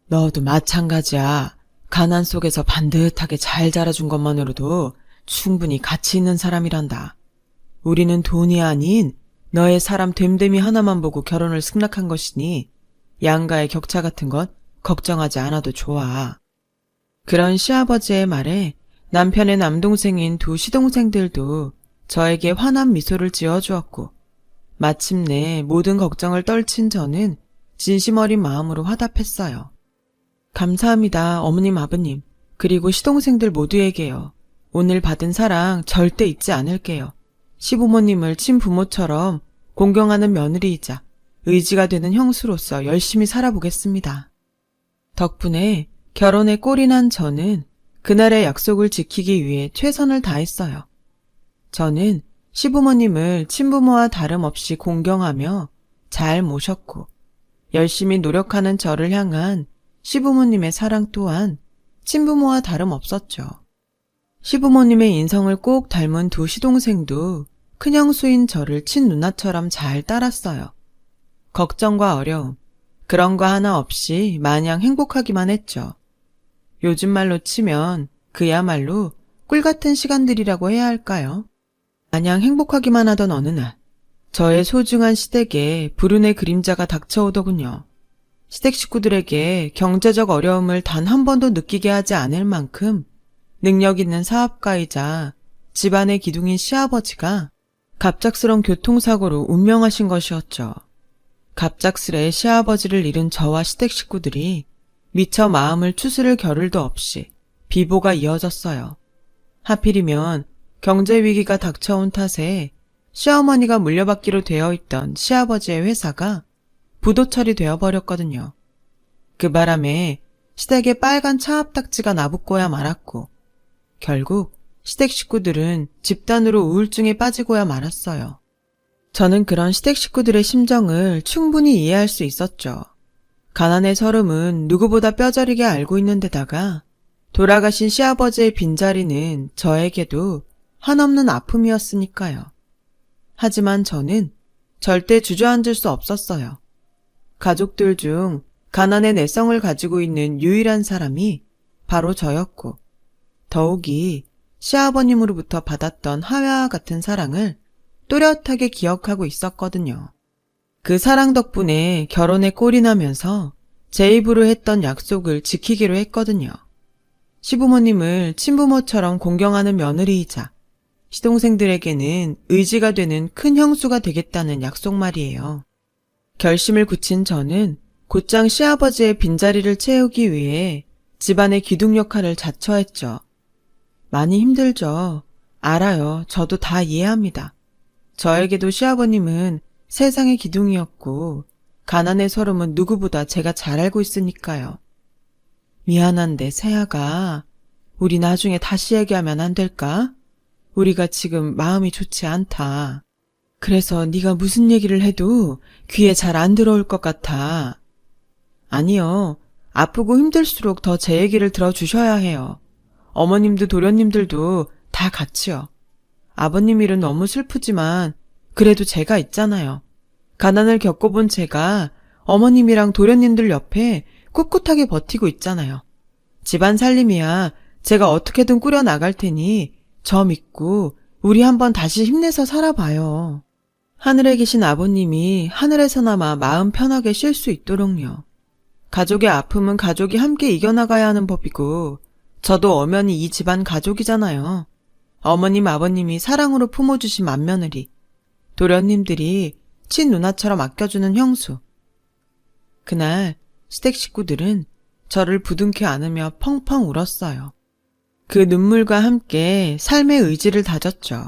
너도 마찬가지야. 가난 속에서 반듯하게 잘 자라준 것만으로도 충분히 가치 있는 사람이란다. 우리는 돈이 아닌 너의 사람 됨됨이 하나만 보고 결혼을 승낙한 것이니 양가의 격차 같은 건 걱정하지 않아도 좋아. 그런 시아버지의 말에 남편의 남동생인 두 시동생들도 저에게 환한 미소를 지어주었고 마침내 모든 걱정을 떨친 저는 진심 어린 마음으로 화답했어요. 감사합니다, 어머님, 아버님, 그리고 시동생들 모두에게요. 오늘 받은 사랑 절대 잊지 않을게요. 시부모님을 친부모처럼 공경하는 며느리이자 의지가 되는 형수로서 열심히 살아보겠습니다. 덕분에 결혼에 꼴이 난 저는 그날의 약속을 지키기 위해 최선을 다했어요. 저는 시부모님을 친부모와 다름없이 공경하며 잘 모셨고 열심히 노력하는 저를 향한 시부모님의 사랑 또한 친부모와 다름없었죠. 시부모님의 인성을 꼭 닮은 두 시동생도 큰형수인 저를 친누나처럼 잘 따랐어요. 걱정과 어려움, 그런 거 하나 없이 마냥 행복하기만 했죠. 요즘 말로 치면 그야말로 꿀같은 시간들이라고 해야 할까요? 마냥 행복하기만 하던 어느 날, 저의 소중한 시댁에 불운의 그림자가 닥쳐오더군요. 시댁 식구들에게 경제적 어려움을 단 한 번도 느끼게 하지 않을 만큼 능력 있는 사업가이자 집안의 기둥인 시아버지가 갑작스런 교통사고로 운명하신 것이었죠. 갑작스레 시아버지를 잃은 저와 시댁 식구들이 미처 마음을 추스를 겨를도 없이 비보가 이어졌어요. 하필이면 경제 위기가 닥쳐온 탓에 시어머니가 물려받기로 되어 있던 시아버지의 회사가 부도 처리되어 버렸거든요. 그 바람에 시댁에 빨간 차압딱지가 나붙고야 말았고 결국 시댁 식구들은 집단으로 우울증에 빠지고야 말았어요. 저는 그런 시댁 식구들의 심정을 충분히 이해할 수 있었죠. 가난의 서름은 누구보다 뼈저리게 알고 있는 데다가 돌아가신 시아버지의 빈자리는 저에게도 한없는 아픔이었으니까요. 하지만 저는 절대 주저앉을 수 없었어요. 가족들 중 가난의 내성을 가지고 있는 유일한 사람이 바로 저였고 더욱이 시아버님으로부터 받았던 하와와 같은 사랑을 또렷하게 기억하고 있었거든요. 그 사랑 덕분에 결혼에 꼴이 나면서 제 입으로 했던 약속을 지키기로 했거든요. 시부모님을 친부모처럼 공경하는 며느리이자 시동생들에게는 의지가 되는 큰 형수가 되겠다는 약속 말이에요. 결심을 굳힌 저는 곧장 시아버지의 빈자리를 채우기 위해 집안의 기둥 역할을 자처했죠. 많이 힘들죠. 알아요. 저도 다 이해합니다. 저에게도 시아버님은 세상의 기둥이었고 가난의 서름은 누구보다 제가 잘 알고 있으니까요. 미안한데 세아가 우리 나중에 다시 얘기하면 안 될까? 우리가 지금 마음이 좋지 않다. 그래서 네가 무슨 얘기를 해도 귀에 잘 안 들어올 것 같아. 아니요. 아프고 힘들수록 더 제 얘기를 들어주셔야 해요. 어머님도 도련님들도 다 같이요. 아버님 일은 너무 슬프지만 그래도 제가 있잖아요. 가난을 겪어본 제가 어머님이랑 도련님들 옆에 꿋꿋하게 버티고 있잖아요. 집안 살림이야 제가 어떻게든 꾸려나갈 테니 저 믿고 우리 한번 다시 힘내서 살아봐요. 하늘에 계신 아버님이 하늘에서나마 마음 편하게 쉴 수 있도록요. 가족의 아픔은 가족이 함께 이겨나가야 하는 법이고 저도 엄연히 이 집안 가족이잖아요. 어머님 아버님이 사랑으로 품어주신 맏며느리, 도련님들이 친누나처럼 아껴주는 형수. 그날 시댁 식구들은 저를 부둥켜 안으며 펑펑 울었어요. 그 눈물과 함께 삶의 의지를 다졌죠.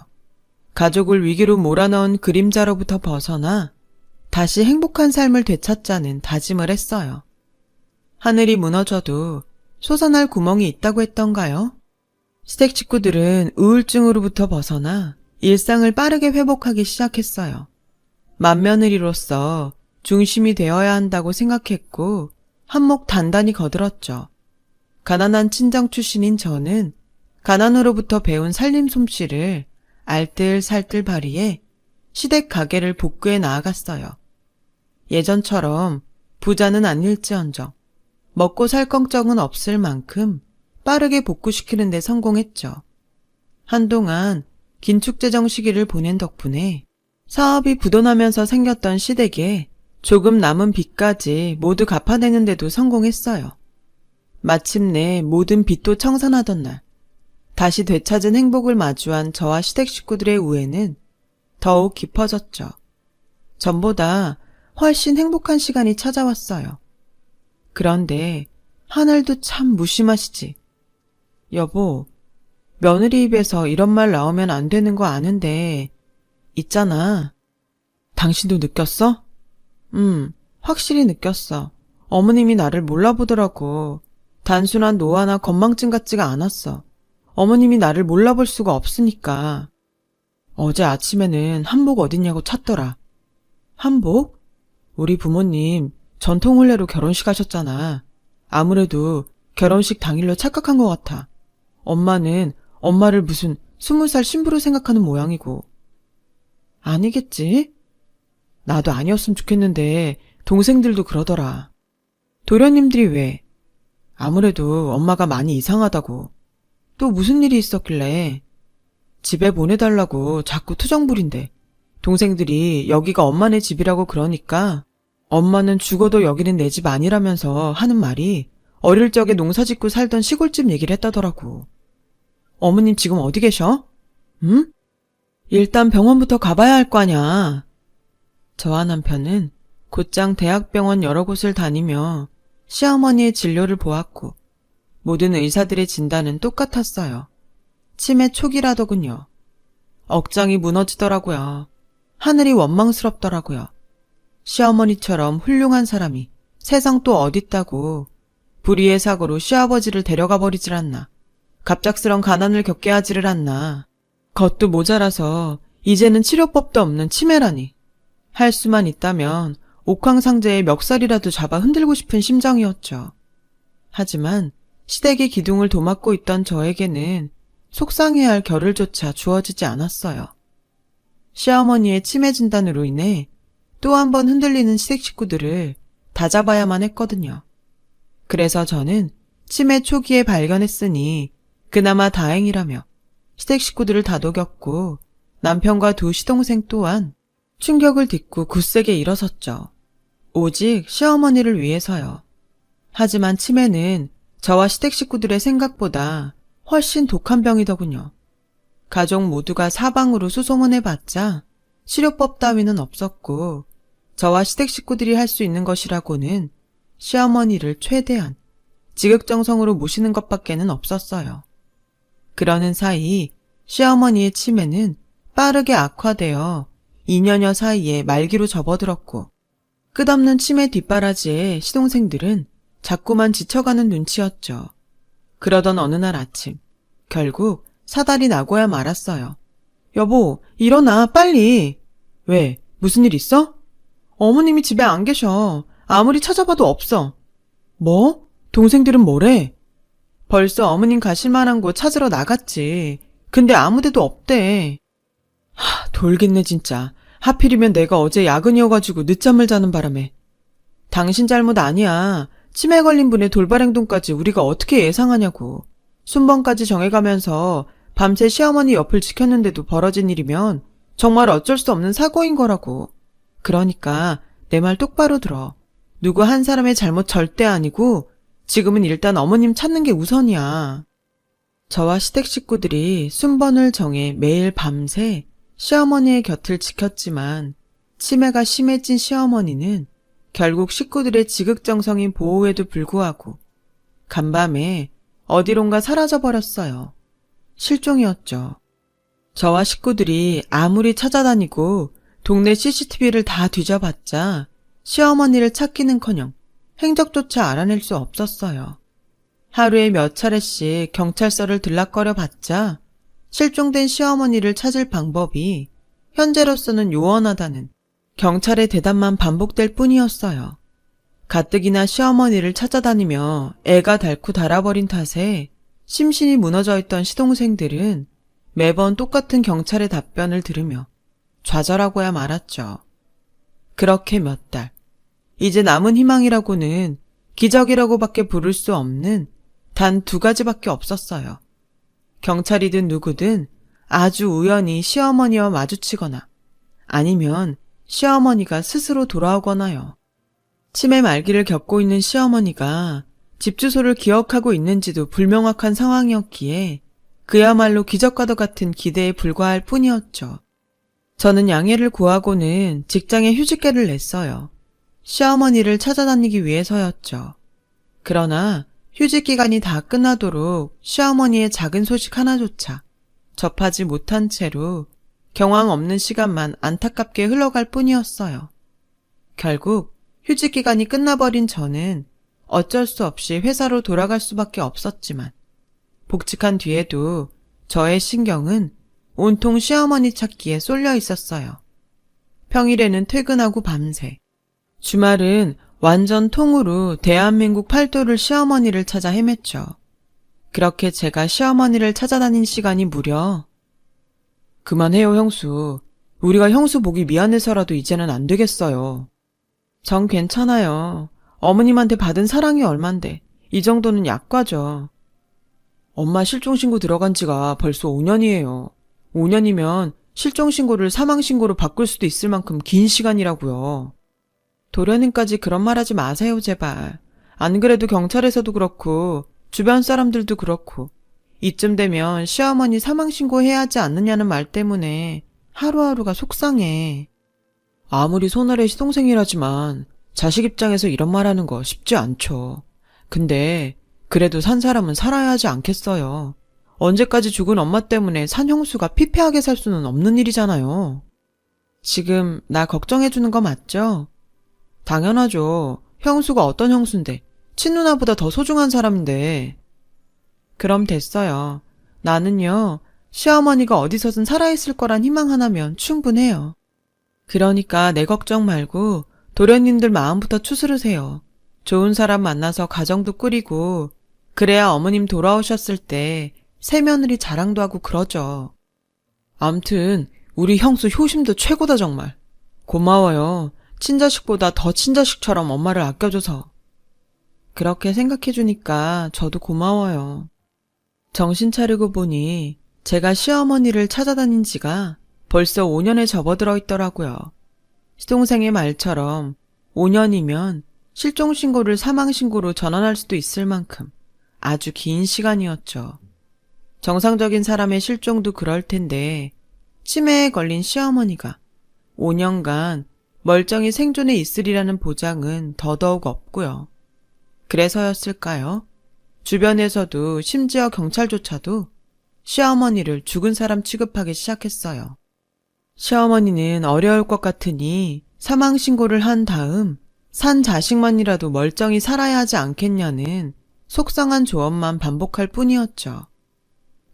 가족을 위기로 몰아넣은 그림자로부터 벗어나 다시 행복한 삶을 되찾자는 다짐을 했어요. 하늘이 무너져도 솟아날 구멍이 있다고 했던가요? 시댁 식구들은 우울증으로부터 벗어나 일상을 빠르게 회복하기 시작했어요. 맏며느리로서 중심이 되어야 한다고 생각했고 한몫 단단히 거들었죠. 가난한 친정 출신인 저는 가난으로부터 배운 살림 솜씨를 알뜰살뜰 발휘해 시댁 가게를 복구해 나아갔어요. 예전처럼 부자는 아닐지언정 먹고 살 걱정은 없을 만큼 빠르게 복구시키는 데 성공했죠. 한동안 긴축재정 시기를 보낸 덕분에 사업이 부도나면서 생겼던 시댁에 조금 남은 빚까지 모두 갚아내는 데도 성공했어요. 마침내 모든 빚도 청산하던 날, 다시 되찾은 행복을 마주한 저와 시댁 식구들의 우애는 더욱 깊어졌죠. 전보다 훨씬 행복한 시간이 찾아왔어요. 그런데 하늘도 참 무심하시지. 여보, 며느리 입에서 이런 말 나오면 안 되는 거 아는데 있잖아. 당신도 느꼈어? 확실히 느꼈어. 어머님이 나를 몰라보더라고. 단순한 노화나 건망증 같지가 않았어. 어머님이 나를 몰라볼 수가 없으니까. 어제 아침에는 한복 어딨냐고 찾더라. 한복? 우리 부모님 전통혼례로 결혼식 하셨잖아. 아무래도 결혼식 당일로 착각한 것 같아. 엄마는 엄마를 무슨 20살 신부로 생각하는 모양이고. 아니겠지? 나도 아니었으면 좋겠는데 동생들도 그러더라. 도련님들이 왜? 아무래도 엄마가 많이 이상하다고. 또 무슨 일이 있었길래? 집에 보내달라고 자꾸 투정 부린대. 동생들이 여기가 엄마네 집이라고 그러니까 엄마는 죽어도 여기는 내 집 아니라면서 하는 말이 어릴 적에 농사 짓고 살던 시골집 얘기를 했다더라고. 어머님 지금 어디 계셔? 응? 일단 병원부터 가봐야 할 거 아냐. 저와 남편은 곧장 대학병원 여러 곳을 다니며 시어머니의 진료를 보았고 모든 의사들의 진단은 똑같았어요. 치매 초기라더군요. 억장이 무너지더라고요. 하늘이 원망스럽더라고요. 시어머니처럼 훌륭한 사람이 세상 또 어딨다고 불의의 사고로 시아버지를 데려가 버리질 않나. 갑작스런 가난을 겪게 하지를 않나. 겉도 모자라서 이제는 치료법도 없는 치매라니. 할 수만 있다면 옥황상제의 멱살이라도 잡아 흔들고 싶은 심정이었죠. 하지만 시댁의 기둥을 도맡고 있던 저에게는 속상해야 할 겨를조차 주어지지 않았어요. 시어머니의 치매 진단으로 인해 또 한 번 흔들리는 시댁 식구들을 다잡아야만 했거든요. 그래서 저는 치매 초기에 발견했으니 그나마 다행이라며 시댁 식구들을 다독였고 남편과 두 시동생 또한 충격을 딛고 굳세게 일어섰죠. 오직 시어머니를 위해서요. 하지만 치매는 저와 시댁 식구들의 생각보다 훨씬 독한 병이더군요. 가족 모두가 사방으로 수소문해봤자 치료법 따위는 없었고 저와 시댁 식구들이 할 수 있는 것이라고는 시어머니를 최대한 지극정성으로 모시는 것밖에는 없었어요. 그러는 사이 시어머니의 치매는 빠르게 악화되어 2년여 사이에 말기로 접어들었고 끝없는 치매 뒷바라지에 시동생들은 자꾸만 지쳐가는 눈치였죠. 그러던 어느 날 아침 결국 사달이 나고야 말았어요. 여보, 일어나 빨리. 왜? 무슨 일 있어? 어머님이 집에 안 계셔. 아무리 찾아봐도 없어. 뭐? 동생들은 뭐래? 벌써 어머님 가실 만한 곳 찾으러 나갔지. 근데 아무데도 없대. 돌겠네 진짜. 하필이면 내가 어제 야근이어가지고 늦잠을 자는 바람에. 당신 잘못 아니야. 치매 걸린 분의 돌발 행동까지 우리가 어떻게 예상하냐고. 순번까지 정해가면서 밤새 시어머니 옆을 지켰는데도 벌어진 일이면 정말 어쩔 수 없는 사고인 거라고. 그러니까 내 말 똑바로 들어. 누구 한 사람의 잘못 절대 아니고 지금은 일단 어머님 찾는 게 우선이야. 저와 시댁 식구들이 순번을 정해 매일 밤새 시어머니의 곁을 지켰지만 치매가 심해진 시어머니는 결국 식구들의 지극정성인 보호에도 불구하고 간밤에 어디론가 사라져버렸어요. 실종이었죠. 저와 식구들이 아무리 찾아다니고 동네 CCTV를 다 뒤져봤자 시어머니를 찾기는커녕 행적조차 알아낼 수 없었어요. 하루에 몇 차례씩 경찰서를 들락거려 봤자 실종된 시어머니를 찾을 방법이 현재로서는 요원하다는 경찰의 대답만 반복될 뿐이었어요. 가뜩이나 시어머니를 찾아다니며 애가 닳고 닳아버린 탓에 심신이 무너져 있던 시동생들은 매번 똑같은 경찰의 답변을 들으며 좌절하고야 말았죠. 그렇게 몇 달. 이제 남은 희망이라고는 기적이라고밖에 부를 수 없는 단 2가지밖에 없었어요. 경찰이든 누구든 아주 우연히 시어머니와 마주치거나 아니면 시어머니가 스스로 돌아오거나요. 치매 말기를 겪고 있는 시어머니가 집 주소를 기억하고 있는지도 불명확한 상황이었기에 그야말로 기적과도 같은 기대에 불과할 뿐이었죠. 저는 양해를 구하고는 직장에 휴직계를 냈어요. 시어머니를 찾아다니기 위해서였죠. 그러나 휴직 기간이 다 끝나도록 시어머니의 작은 소식 하나조차 접하지 못한 채로 경황 없는 시간만 안타깝게 흘러갈 뿐이었어요. 결국 휴직 기간이 끝나버린 저는 어쩔 수 없이 회사로 돌아갈 수밖에 없었지만 복직한 뒤에도 저의 신경은 온통 시어머니 찾기에 쏠려 있었어요. 평일에는 퇴근하고 밤새, 주말은 완전 통으로 대한민국 팔도를 시어머니를 찾아 헤맸죠. 그렇게 제가 시어머니를 찾아다닌 시간이 무려 그만해요 형수. 우리가 형수 보기 미안해서라도 이제는 안 되겠어요. 전 괜찮아요. 어머님한테 받은 사랑이 얼만데 이 정도는 약과죠. 엄마 실종신고 들어간 지가 벌써 5년이에요. 5년이면 실종신고를 사망신고로 바꿀 수도 있을 만큼 긴 시간이라고요. 도련님까지 그런 말 하지 마세요 제발. 안 그래도 경찰에서도 그렇고 주변 사람들도 그렇고 이쯤 되면 시어머니 사망신고 해야 하지 않느냐는 말 때문에 하루하루가 속상해. 아무리 손아래 시동생이라지만 자식 입장에서 이런 말 하는 거 쉽지 않죠. 근데 그래도 산 사람은 살아야 하지 않겠어요. 언제까지 죽은 엄마 때문에 산 형수가 피폐하게 살 수는 없는 일이잖아요. 지금 나 걱정해주는 거 맞죠? 당연하죠. 형수가 어떤 형수인데, 친누나보다 더 소중한 사람인데. 그럼 됐어요. 나는요, 시어머니가 어디서든 살아있을 거란 희망 하나면 충분해요. 그러니까 내 걱정 말고 도련님들 마음부터 추스르세요. 좋은 사람 만나서 가정도 꾸리고, 그래야 어머님 돌아오셨을 때 새며느리 자랑도 하고 그러죠. 암튼 우리 형수 효심도 최고다 정말. 고마워요. 친자식보다 더 친자식처럼 엄마를 아껴줘서. 그렇게 생각해주니까 저도 고마워요. 정신 차리고 보니 제가 시어머니를 찾아다닌 지가 벌써 5년에 접어들어 있더라고요. 시동생의 말처럼 5년이면 실종신고를 사망신고로 전환할 수도 있을 만큼 아주 긴 시간이었죠. 정상적인 사람의 실종도 그럴 텐데 치매에 걸린 시어머니가 5년간 멀쩡히 생존해 있으리라는 보장은 더더욱 없고요. 그래서였을까요? 주변에서도 심지어 경찰조차도 시어머니를 죽은 사람 취급하기 시작했어요. 시어머니는 어려울 것 같으니 사망신고를 한 다음 산 자식만이라도 멀쩡히 살아야 하지 않겠냐는 속상한 조언만 반복할 뿐이었죠.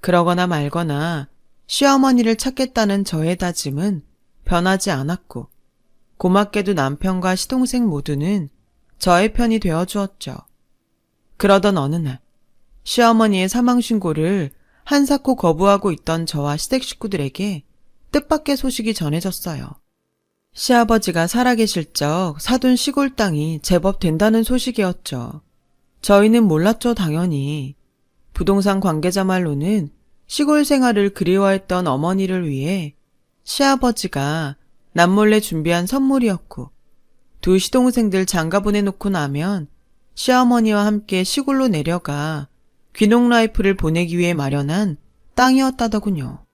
그러거나 말거나 시어머니를 찾겠다는 저의 다짐은 변하지 않았고 고맙게도 남편과 시동생 모두는 저의 편이 되어주었죠. 그러던 어느 날 시어머니의 사망신고를 한사코 거부하고 있던 저와 시댁 식구들에게 뜻밖의 소식이 전해졌어요. 시아버지가 살아계실 적 사둔 시골 땅이 제법 된다는 소식이었죠. 저희는 몰랐죠, 당연히. 부동산 관계자 말로는 시골 생활을 그리워했던 어머니를 위해 시아버지가 남몰래 준비한 선물이었고 두 시동생들 장가 보내놓고 나면 시어머니와 함께 시골로 내려가 귀농 라이프를 보내기 위해 마련한 땅이었다더군요.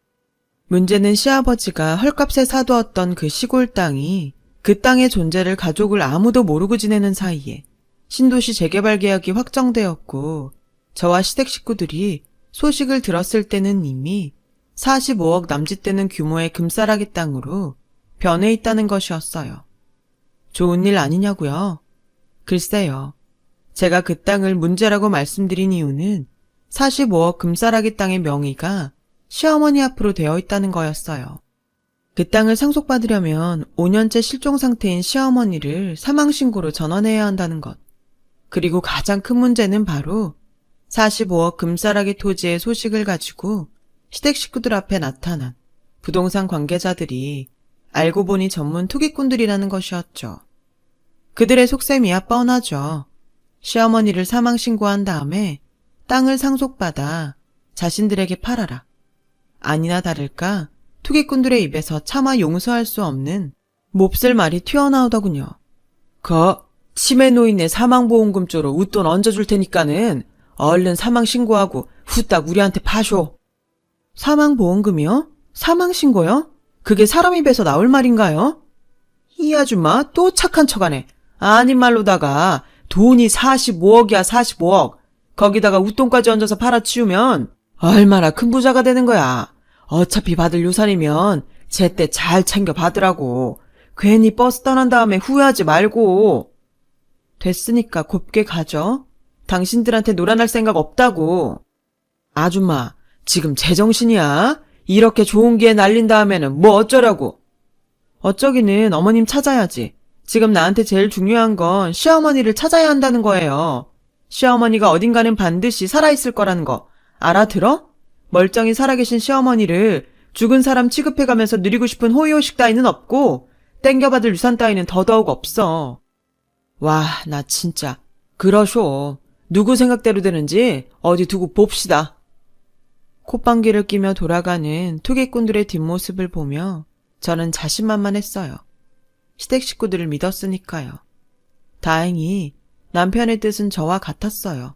문제는 시아버지가 헐값에 사두었던 그 시골 땅이 그 땅의 존재를 가족을 아무도 모르고 지내는 사이에 신도시 재개발 계약이 확정되었고 저와 시댁 식구들이 소식을 들었을 때는 이미 45억 남짓되는 규모의 금싸라기 땅으로 변해 있다는 것이었어요. 좋은 일 아니냐고요? 글쎄요. 제가 그 땅을 문제라고 말씀드린 이유는 45억 금싸라기 땅의 명의가 시어머니 앞으로 되어 있다는 거였어요. 그 땅을 상속받으려면 5년째 실종 상태인 시어머니를 사망신고로 전환해야 한다는 것. 그리고 가장 큰 문제는 바로 45억 금싸라기 토지의 소식을 가지고 시댁 식구들 앞에 나타난 부동산 관계자들이 알고 보니 전문 투기꾼들이라는 것이었죠. 그들의 속셈이야 뻔하죠. 시어머니를 사망신고한 다음에 땅을 상속받아 자신들에게 팔아라. 아니나 다를까 투기꾼들의 입에서 차마 용서할 수 없는 몹쓸 말이 튀어나오더군요. 치매 노인네 사망보험금 쪽으로 웃돈 얹어줄 테니까는 얼른 사망신고하고 후딱 우리한테 파쇼. 사망보험금이요? 사망신고요? 그게 사람 입에서 나올 말인가요? 이 아줌마 또 착한 척하네. 아닌 말로다가 돈이 45억이야 45억. 거기다가 웃돈까지 얹어서 팔아치우면 얼마나 큰 부자가 되는 거야. 어차피 받을 유산이면 제때 잘 챙겨 받으라고. 괜히 버스 떠난 다음에 후회하지 말고. 됐으니까 곱게 가죠. 당신들한테 놀아날 생각 없다고. 아줌마, 지금 제정신이야? 이렇게 좋은 기회 날린 다음에는 뭐 어쩌라고. 어쩌기는 어머님 찾아야지. 지금 나한테 제일 중요한 건 시어머니를 찾아야 한다는 거예요. 시어머니가 어딘가는 반드시 살아있을 거라는 거 알아들어? 멀쩡히 살아계신 시어머니를 죽은 사람 취급해가면서 누리고 싶은 호의호식 따위는 없고 땡겨받을 유산 따위는 더더욱 없어. 와, 나 진짜 그러쇼. 누구 생각대로 되는지 어디 두고 봅시다. 콧방귀를 끼며 돌아가는 투기꾼들의 뒷모습을 보며 저는 자신만만했어요. 시댁 식구들을 믿었으니까요. 다행히 남편의 뜻은 저와 같았어요.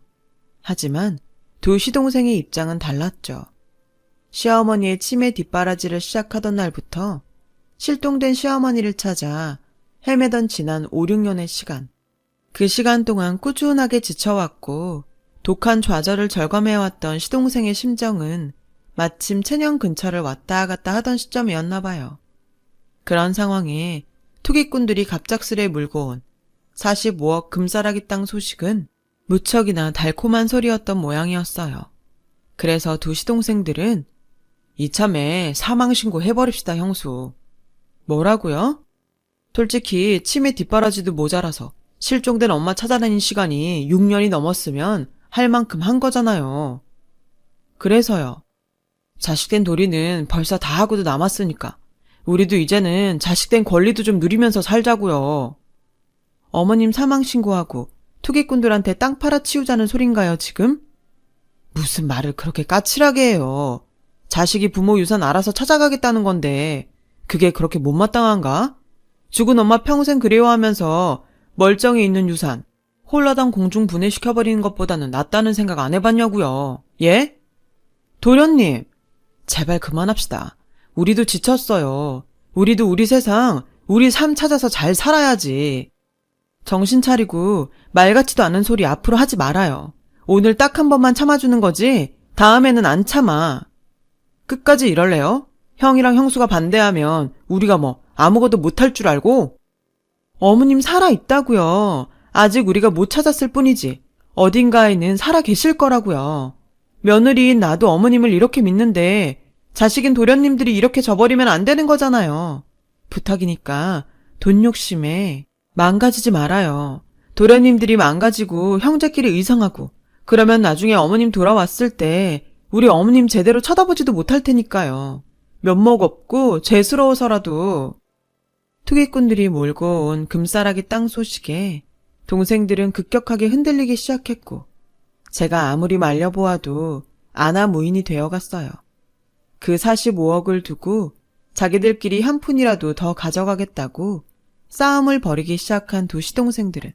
하지만 두 시동생의 입장은 달랐죠. 시어머니의 치매 뒷바라지를 시작하던 날부터 실종된 시어머니를 찾아 헤매던 지난 5, 6년의 시간. 그 시간 동안 꾸준하게 지쳐왔고 독한 좌절을 절감해왔던 시동생의 심정은 마침 체년 근처를 왔다 갔다 하던 시점이었나 봐요. 그런 상황에 투기꾼들이 갑작스레 물고 온 45억 금싸라기 땅 소식은 무척이나 달콤한 소리였던 모양이었어요. 그래서 두 시동생들은 이참에 사망신고 해버립시다, 형수. 뭐라고요? 솔직히 치매 뒷바라지도 모자라서 실종된 엄마 찾아다닌 시간이 6년이 넘었으면 할 만큼 한 거잖아요. 그래서요. 자식된 도리는 벌써 다 하고도 남았으니까 우리도 이제는 자식된 권리도 좀 누리면서 살자고요. 어머님 사망신고하고 투기꾼들한테 땅 팔아치우자는 소린가요, 지금? 무슨 말을 그렇게 까칠하게 해요. 자식이 부모 유산 알아서 찾아가겠다는 건데 그게 그렇게 못마땅한가? 죽은 엄마 평생 그리워하면서 멀쩡히 있는 유산 홀라당 공중 분해시켜버리는 것보다는 낫다는 생각 안 해봤냐고요. 예? 도련님, 제발 그만합시다. 우리도 지쳤어요. 우리도 우리 세상, 우리 삶 찾아서 잘 살아야지. 정신 차리고 말 같지도 않은 소리 앞으로 하지 말아요. 오늘 딱 한 번만 참아주는 거지 다음에는 안 참아. 끝까지 이럴래요? 형이랑 형수가 반대하면 우리가 뭐 아무것도 못할 줄 알고? 어머님 살아있다고요. 아직 우리가 못 찾았을 뿐이지 어딘가에는 살아 계실 거라고요. 며느리인 나도 어머님을 이렇게 믿는데 자식인 도련님들이 이렇게 져버리면 안 되는 거잖아요. 부탁이니까 돈 욕심에 망가지지 말아요. 도련님들이 망가지고 형제끼리 의상하고 그러면 나중에 어머님 돌아왔을 때 우리 어머님 제대로 쳐다보지도 못할 테니까요. 면목 없고 죄스러워서라도. 투기꾼들이 몰고 온 금싸라기 땅 소식에 동생들은 급격하게 흔들리기 시작했고 제가 아무리 말려보아도 아나무인이 되어갔어요. 그 45억을 두고 자기들끼리 한 푼이라도 더 가져가겠다고 싸움을 벌이기 시작한 두 시동생들은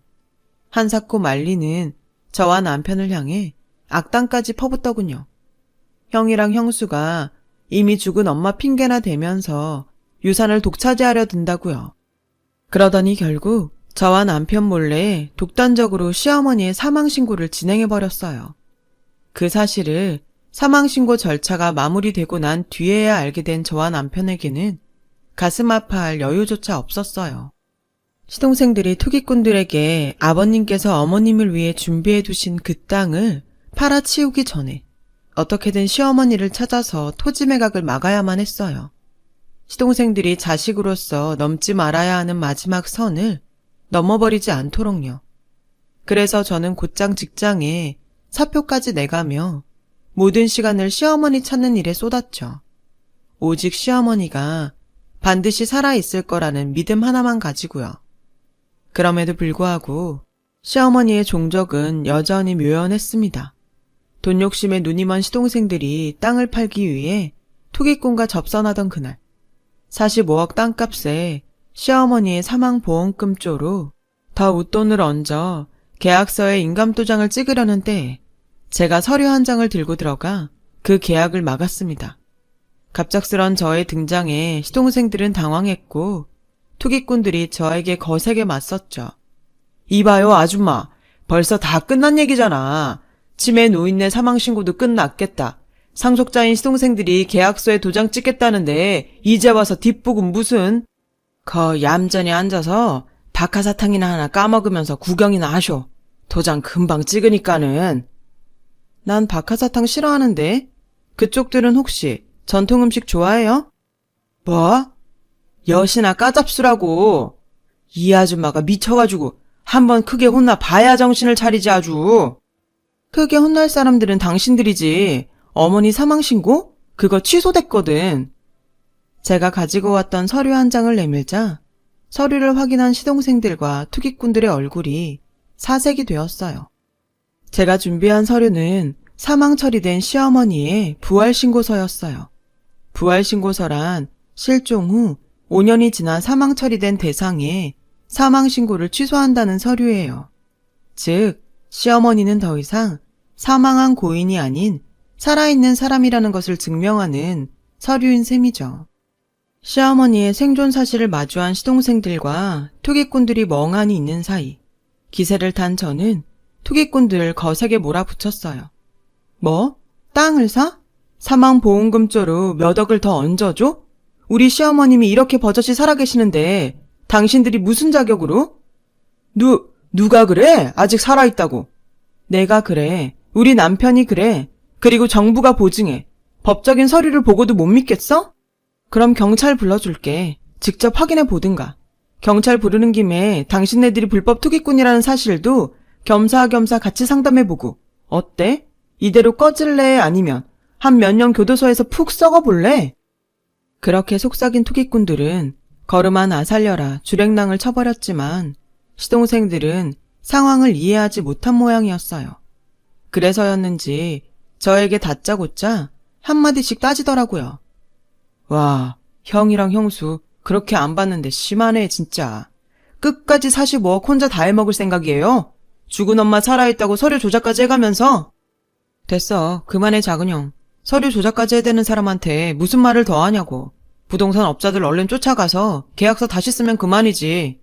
한사코 말리는 저와 남편을 향해 악당까지 퍼붓더군요. 형이랑 형수가 이미 죽은 엄마 핑계나 대면서 유산을 독차지하려 든다고요. 그러더니 결국 저와 남편 몰래 독단적으로 시어머니의 사망신고를 진행해버렸어요. 그 사실을 사망신고 절차가 마무리되고 난 뒤에야 알게 된 저와 남편에게는 가슴 아파할 여유조차 없었어요. 시동생들이 투기꾼들에게 아버님께서 어머님을 위해 준비해 두신 그 땅을 팔아치우기 전에 어떻게든 시어머니를 찾아서 토지 매각을 막아야만 했어요. 시동생들이 자식으로서 넘지 말아야 하는 마지막 선을 넘어버리지 않도록요. 그래서 저는 곧장 직장에 사표까지 내가며 모든 시간을 시어머니 찾는 일에 쏟았죠. 오직 시어머니가 반드시 살아있을 거라는 믿음 하나만 가지고요. 그럼에도 불구하고 시어머니의 종적은 여전히 묘연했습니다. 돈 욕심에 눈이 먼 시동생들이 땅을 팔기 위해 투기꾼과 접선하던 그날 45억 땅값에 시어머니의 사망보험금 쪼로 더 웃돈을 얹어 계약서에 인감도장을 찍으려는 때에 제가 서류 한 장을 들고 들어가 그 계약을 막았습니다. 갑작스런 저의 등장에 시동생들은 당황했고 투기꾼들이 저에게 거세게 맞섰죠. 이봐요 아줌마, 벌써 다 끝난 얘기잖아. 치매 노인네 사망신고도 끝났겠다. 상속자인 시동생들이 계약서에 도장 찍겠다는데 이제 와서 뒷북은 무슨. 얌전히 앉아서 박하사탕이나 하나 까먹으면서 구경이나 하쇼. 도장 금방 찍으니까는. 난 박하사탕 싫어하는데 그쪽들은 혹시 전통음식 좋아해요? 뭐? 여시나 까잡수라고. 이 아줌마가 미쳐가지고 한번 크게 혼나 봐야 정신을 차리지 아주. 크게 혼날 사람들은 당신들이지. 어머니 사망신고? 그거 취소됐거든. 제가 가지고 왔던 서류 한 장을 내밀자 서류를 확인한 시동생들과 투기꾼들의 얼굴이 사색이 되었어요. 제가 준비한 서류는 사망 처리된 시어머니의 부활신고서였어요. 부활신고서란 실종 후 5년이 지나 사망 처리된 대상의 사망신고를 취소한다는 서류예요. 즉, 시어머니는 더 이상 사망한 고인이 아닌 살아있는 사람이라는 것을 증명하는 서류인 셈이죠. 시어머니의 생존 사실을 마주한 시동생들과 투기꾼들이 멍하니 있는 사이 기세를 탄 저는 투기꾼들을 거세게 몰아붙였어요. 뭐? 땅을 사? 사망보험금조로 몇 억을 더 얹어줘? 우리 시어머님이 이렇게 버젓이 살아계시는데 당신들이 무슨 자격으로? 누가 그래? 아직 살아있다고. 내가 그래. 우리 남편이 그래. 그리고 정부가 보증해. 법적인 서류를 보고도 못 믿겠어? 그럼 경찰 불러줄게. 직접 확인해 보든가. 경찰 부르는 김에 당신네들이 불법 투기꾼이라는 사실도 겸사겸사 같이 상담해보고. 어때? 이대로 꺼질래? 아니면 한 몇 년 교도소에서 푹 썩어볼래? 그렇게 속삭인 투기꾼들은 걸음한 아살려라 주랭랑을 쳐버렸지만 시동생들은 상황을 이해하지 못한 모양이었어요. 그래서였는지 저에게 다짜고짜 한마디씩 따지더라고요. 와, 형이랑 형수 그렇게 안 봤는데 심하네 진짜. 끝까지 45억 혼자 다 해먹을 생각이에요? 죽은 엄마 살아있다고 서류 조작까지 해가면서. 됐어, 그만해 작은형. 서류 조작까지 해대는 사람한테 무슨 말을 더 하냐고. 부동산 업자들 얼른 쫓아가서 계약서 다시 쓰면 그만이지.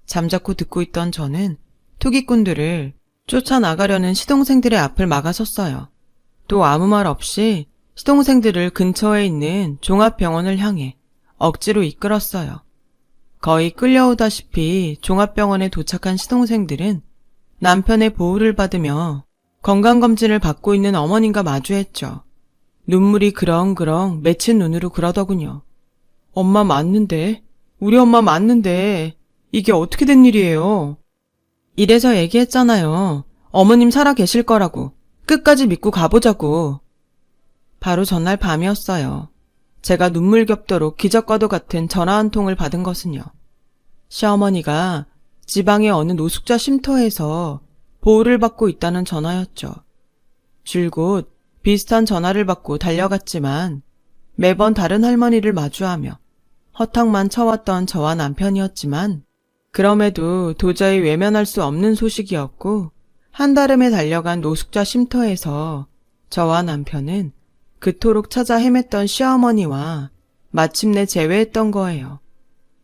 잠자코 듣고 있던 저는 투기꾼들을 쫓아나가려는 시동생들의 앞을 막아섰어요. 또 아무 말 없이 시동생들을 근처에 있는 종합병원을 향해 억지로 이끌었어요. 거의 끌려오다시피 종합병원에 도착한 시동생들은 남편의 보호를 받으며 건강검진을 받고 있는 어머님과 마주했죠. 눈물이 그렁그렁 맺힌 눈으로 그러더군요. 엄마 맞는데? 우리 엄마 맞는데 이게 어떻게 된 일이에요? 이래서 얘기했잖아요. 어머님 살아 계실 거라고. 끝까지 믿고 가보자고. 바로 전날 밤이었어요. 제가 눈물겹도록 기적과도 같은 전화 한 통을 받은 것은요. 시어머니가 지방의 어느 노숙자 쉼터에서 보호를 받고 있다는 전화였죠. 줄곧 비슷한 전화를 받고 달려갔지만 매번 다른 할머니를 마주하며 허탕만 쳐왔던 저와 남편이었지만 그럼에도 도저히 외면할 수 없는 소식이었고 한달음에 달려간 노숙자 쉼터에서 저와 남편은 그토록 찾아 헤맸던 시어머니와 마침내 재회했던 거예요.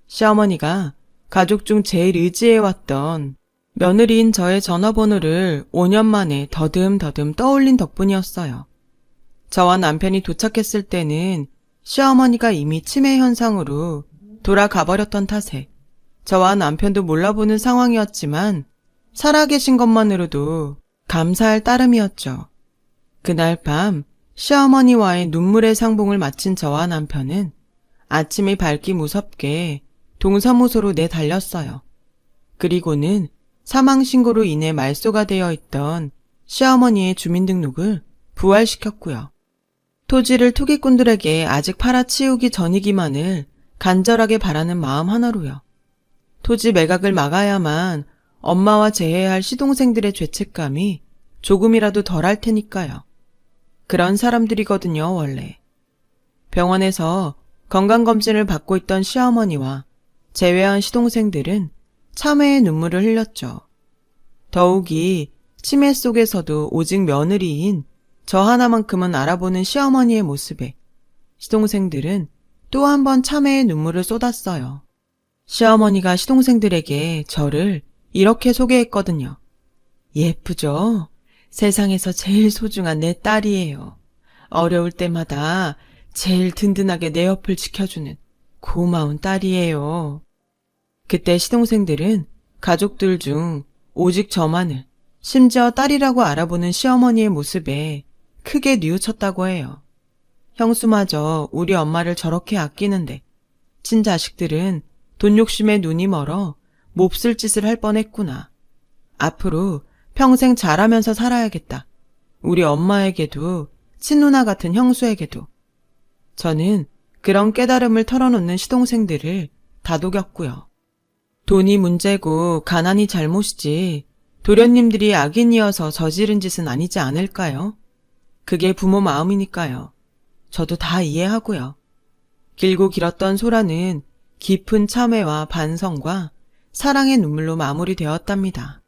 시어머니가 가족 중 제일 의지해왔던 며느리인 저의 전화번호를 5년 만에 더듬더듬 떠올린 덕분이었어요. 저와 남편이 도착했을 때는 시어머니가 이미 치매 현상으로 돌아가버렸던 탓에 저와 남편도 몰라보는 상황이었지만 살아계신 것만으로도 감사할 따름이었죠. 그날 밤 시어머니와의 눈물의 상봉을 마친 저와 남편은 아침이 밝기 무섭게 동사무소로 내달렸어요. 그리고는 사망신고로 인해 말소가 되어 있던 시어머니의 주민등록을 부활시켰고요. 토지를 투기꾼들에게 아직 팔아치우기 전이기만을 간절하게 바라는 마음 하나로요. 토지 매각을 막아야만 엄마와 재회할 시동생들의 죄책감이 조금이라도 덜할 테니까요. 그런 사람들이거든요, 원래. 병원에서 건강검진을 받고 있던 시어머니와 재회한 시동생들은 참회의 눈물을 흘렸죠. 더욱이 치매 속에서도 오직 며느리인 저 하나만큼은 알아보는 시어머니의 모습에 시동생들은 또 한 번 참회의 눈물을 쏟았어요. 시어머니가 시동생들에게 저를 이렇게 소개했거든요. 예쁘죠? 세상에서 제일 소중한 내 딸이에요. 어려울 때마다 제일 든든하게 내 옆을 지켜주는 고마운 딸이에요. 그때 시동생들은 가족들 중 오직 저만을 심지어 딸이라고 알아보는 시어머니의 모습에 크게 뉘우쳤다고 해요. 형수마저 우리 엄마를 저렇게 아끼는데 친자식들은 돈 욕심에 눈이 멀어 몹쓸 짓을 할 뻔했구나. 앞으로 평생 잘하면서 살아야겠다. 우리 엄마에게도 친누나 같은 형수에게도. 저는 그런 깨달음을 털어놓는 시동생들을 다독였고요. 돈이 문제고 가난이 잘못이지 도련님들이 악인이어서 저지른 짓은 아니지 않을까요? 그게 부모 마음이니까요. 저도 다 이해하고요. 길고 길었던 소라는 깊은 참회와 반성과 사랑의 눈물로 마무리되었답니다.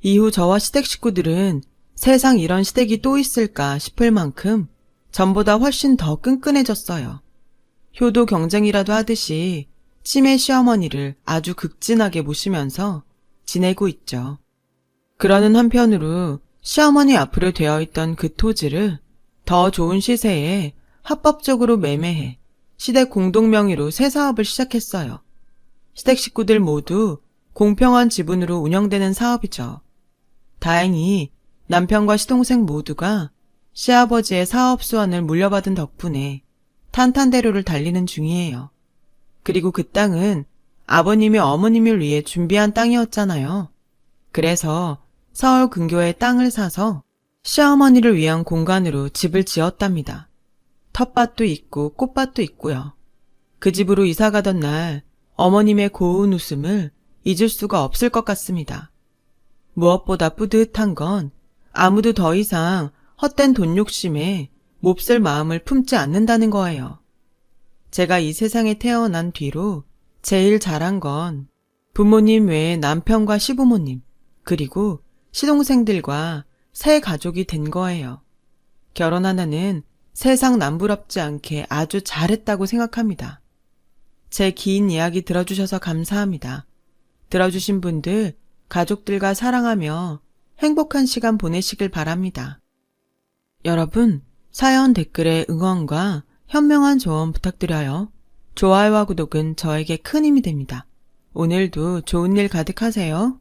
이후 저와 시댁 식구들은 세상 이런 시댁이 또 있을까 싶을 만큼 전보다 훨씬 더 끈끈해졌어요. 효도 경쟁이라도 하듯이 치매 시어머니를 아주 극진하게 모시면서 지내고 있죠. 그러는 한편으로 시어머니 앞으로 되어 있던 그 토지를 더 좋은 시세에 합법적으로 매매해 시댁 공동명의로 새 사업을 시작했어요. 시댁 식구들 모두 공평한 지분으로 운영되는 사업이죠. 다행히 남편과 시동생 모두가 시아버지의 사업 수완을 물려받은 덕분에 탄탄대로를 달리는 중이에요. 그리고 그 땅은 아버님이 어머님을 위해 준비한 땅이었잖아요. 그래서 서울 근교에 땅을 사서 시어머니를 위한 공간으로 집을 지었답니다. 텃밭도 있고 꽃밭도 있고요. 그 집으로 이사 가던 날 어머님의 고운 웃음을 잊을 수가 없을 것 같습니다. 무엇보다 뿌듯한 건 아무도 더 이상 헛된 돈 욕심에 몹쓸 마음을 품지 않는다는 거예요. 제가 이 세상에 태어난 뒤로 제일 잘한 건 부모님 외에 남편과 시부모님, 그리고 시동생들과 새 가족이 된 거예요. 결혼 하나는 세상 남부럽지 않게 아주 잘했다고 생각합니다. 제 긴 이야기 들어주셔서 감사합니다. 들어주신 분들, 가족들과 사랑하며 행복한 시간 보내시길 바랍니다. 여러분, 사연 댓글에 응원과 현명한 조언 부탁드려요. 좋아요와 구독은 저에게 큰 힘이 됩니다. 오늘도 좋은 일 가득하세요.